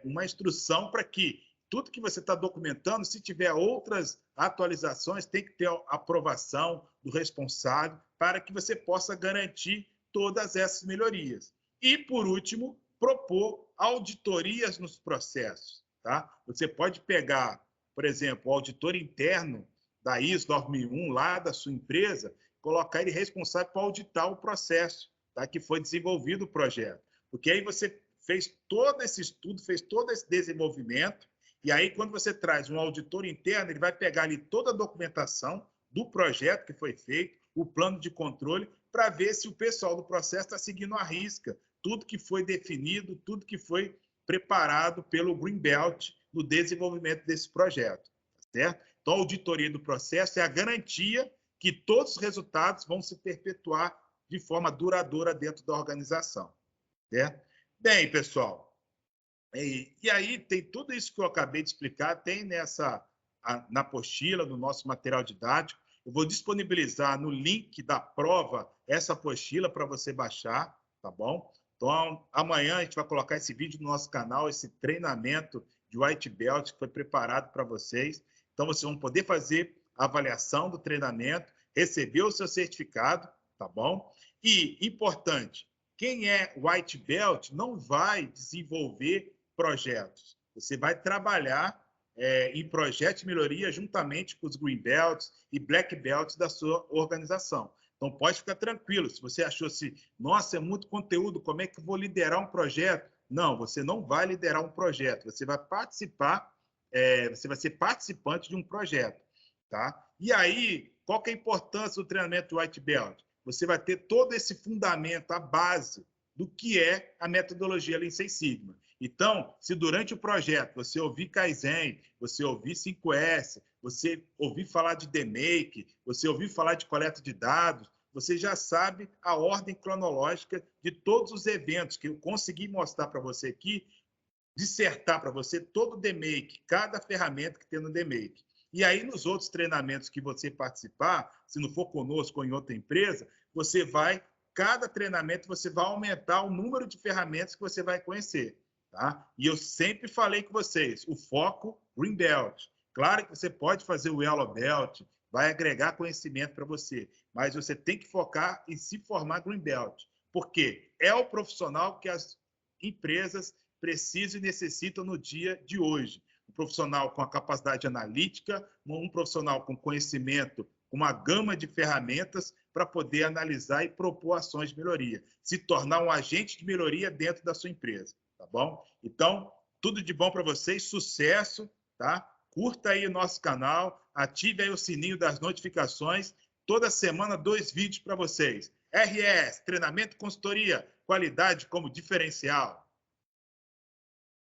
uma instrução para que tudo que você está documentando, se tiver outras atualizações, tem que ter a aprovação do responsável para que você possa garantir todas essas melhorias. E, por último, propor auditorias nos processos. Tá? Você pode pegar, por exemplo, o auditor interno da ISO 9001 lá da sua empresa, colocar ele responsável para auditar o processo, tá? Que foi desenvolvido o projeto. Porque aí você fez todo esse estudo, fez todo esse desenvolvimento, e aí quando você traz um auditor interno, ele vai pegar ali toda a documentação do projeto que foi feito, o plano de controle, para ver se o pessoal do processo está seguindo à risca tudo que foi definido, tudo que foi preparado pelo Greenbelt no desenvolvimento desse projeto, certo? Então, a auditoria do processo é a garantia que todos os resultados vão se perpetuar de forma duradoura dentro da organização, certo? Bem, pessoal, e aí tem tudo isso que eu acabei de explicar, tem na apostila, no nosso material didático. Eu vou disponibilizar no link da prova essa apostila para você baixar, tá bom? Então, amanhã a gente vai colocar esse vídeo no nosso canal, esse treinamento de White Belt que foi preparado para vocês. Então, vocês vão poder fazer a avaliação do treinamento, receber o seu certificado, tá bom? E, importante, quem é White Belt não vai desenvolver projetos. Você vai trabalhar em projetos de melhoria juntamente com os Green Belts e Black Belts da sua organização. Então, pode ficar tranquilo. Se você achou assim, nossa, é muito conteúdo, como é que eu vou liderar um projeto? Não, você não vai liderar um projeto. Você vai participar, você vai ser participante de um projeto. Tá? E aí, qual que é a importância do treinamento White Belt? Você vai ter todo esse fundamento, a base do que é a metodologia Lean Six Sigma. Então, se durante o projeto você ouvir Kaizen, você ouvir 5S, você ouvir falar de DMake, você ouvir falar de coleta de dados, você já sabe a ordem cronológica de todos os eventos que eu consegui mostrar para você aqui, dissertar para você todo o DMake, cada ferramenta que tem no DMake. E aí, nos outros treinamentos que você participar, se não for conosco ou em outra empresa, você vai, cada treinamento, você vai aumentar o número de ferramentas que você vai conhecer. Tá? E eu sempre falei com vocês, o foco Green Belt. Claro que você pode fazer o Yellow Belt, vai agregar conhecimento para você, mas você tem que focar em se formar Green Belt, porque é o profissional que as empresas precisam e necessitam no dia de hoje. Um profissional com a capacidade analítica, um profissional com conhecimento, com uma gama de ferramentas para poder analisar e propor ações de melhoria, se tornar um agente de melhoria dentro da sua empresa. Tá bom? Então, tudo de bom para vocês, sucesso, tá? Curta aí o nosso canal, ative aí o sininho das notificações. Toda semana, 2 vídeos para vocês. RS, treinamento e consultoria, qualidade como diferencial.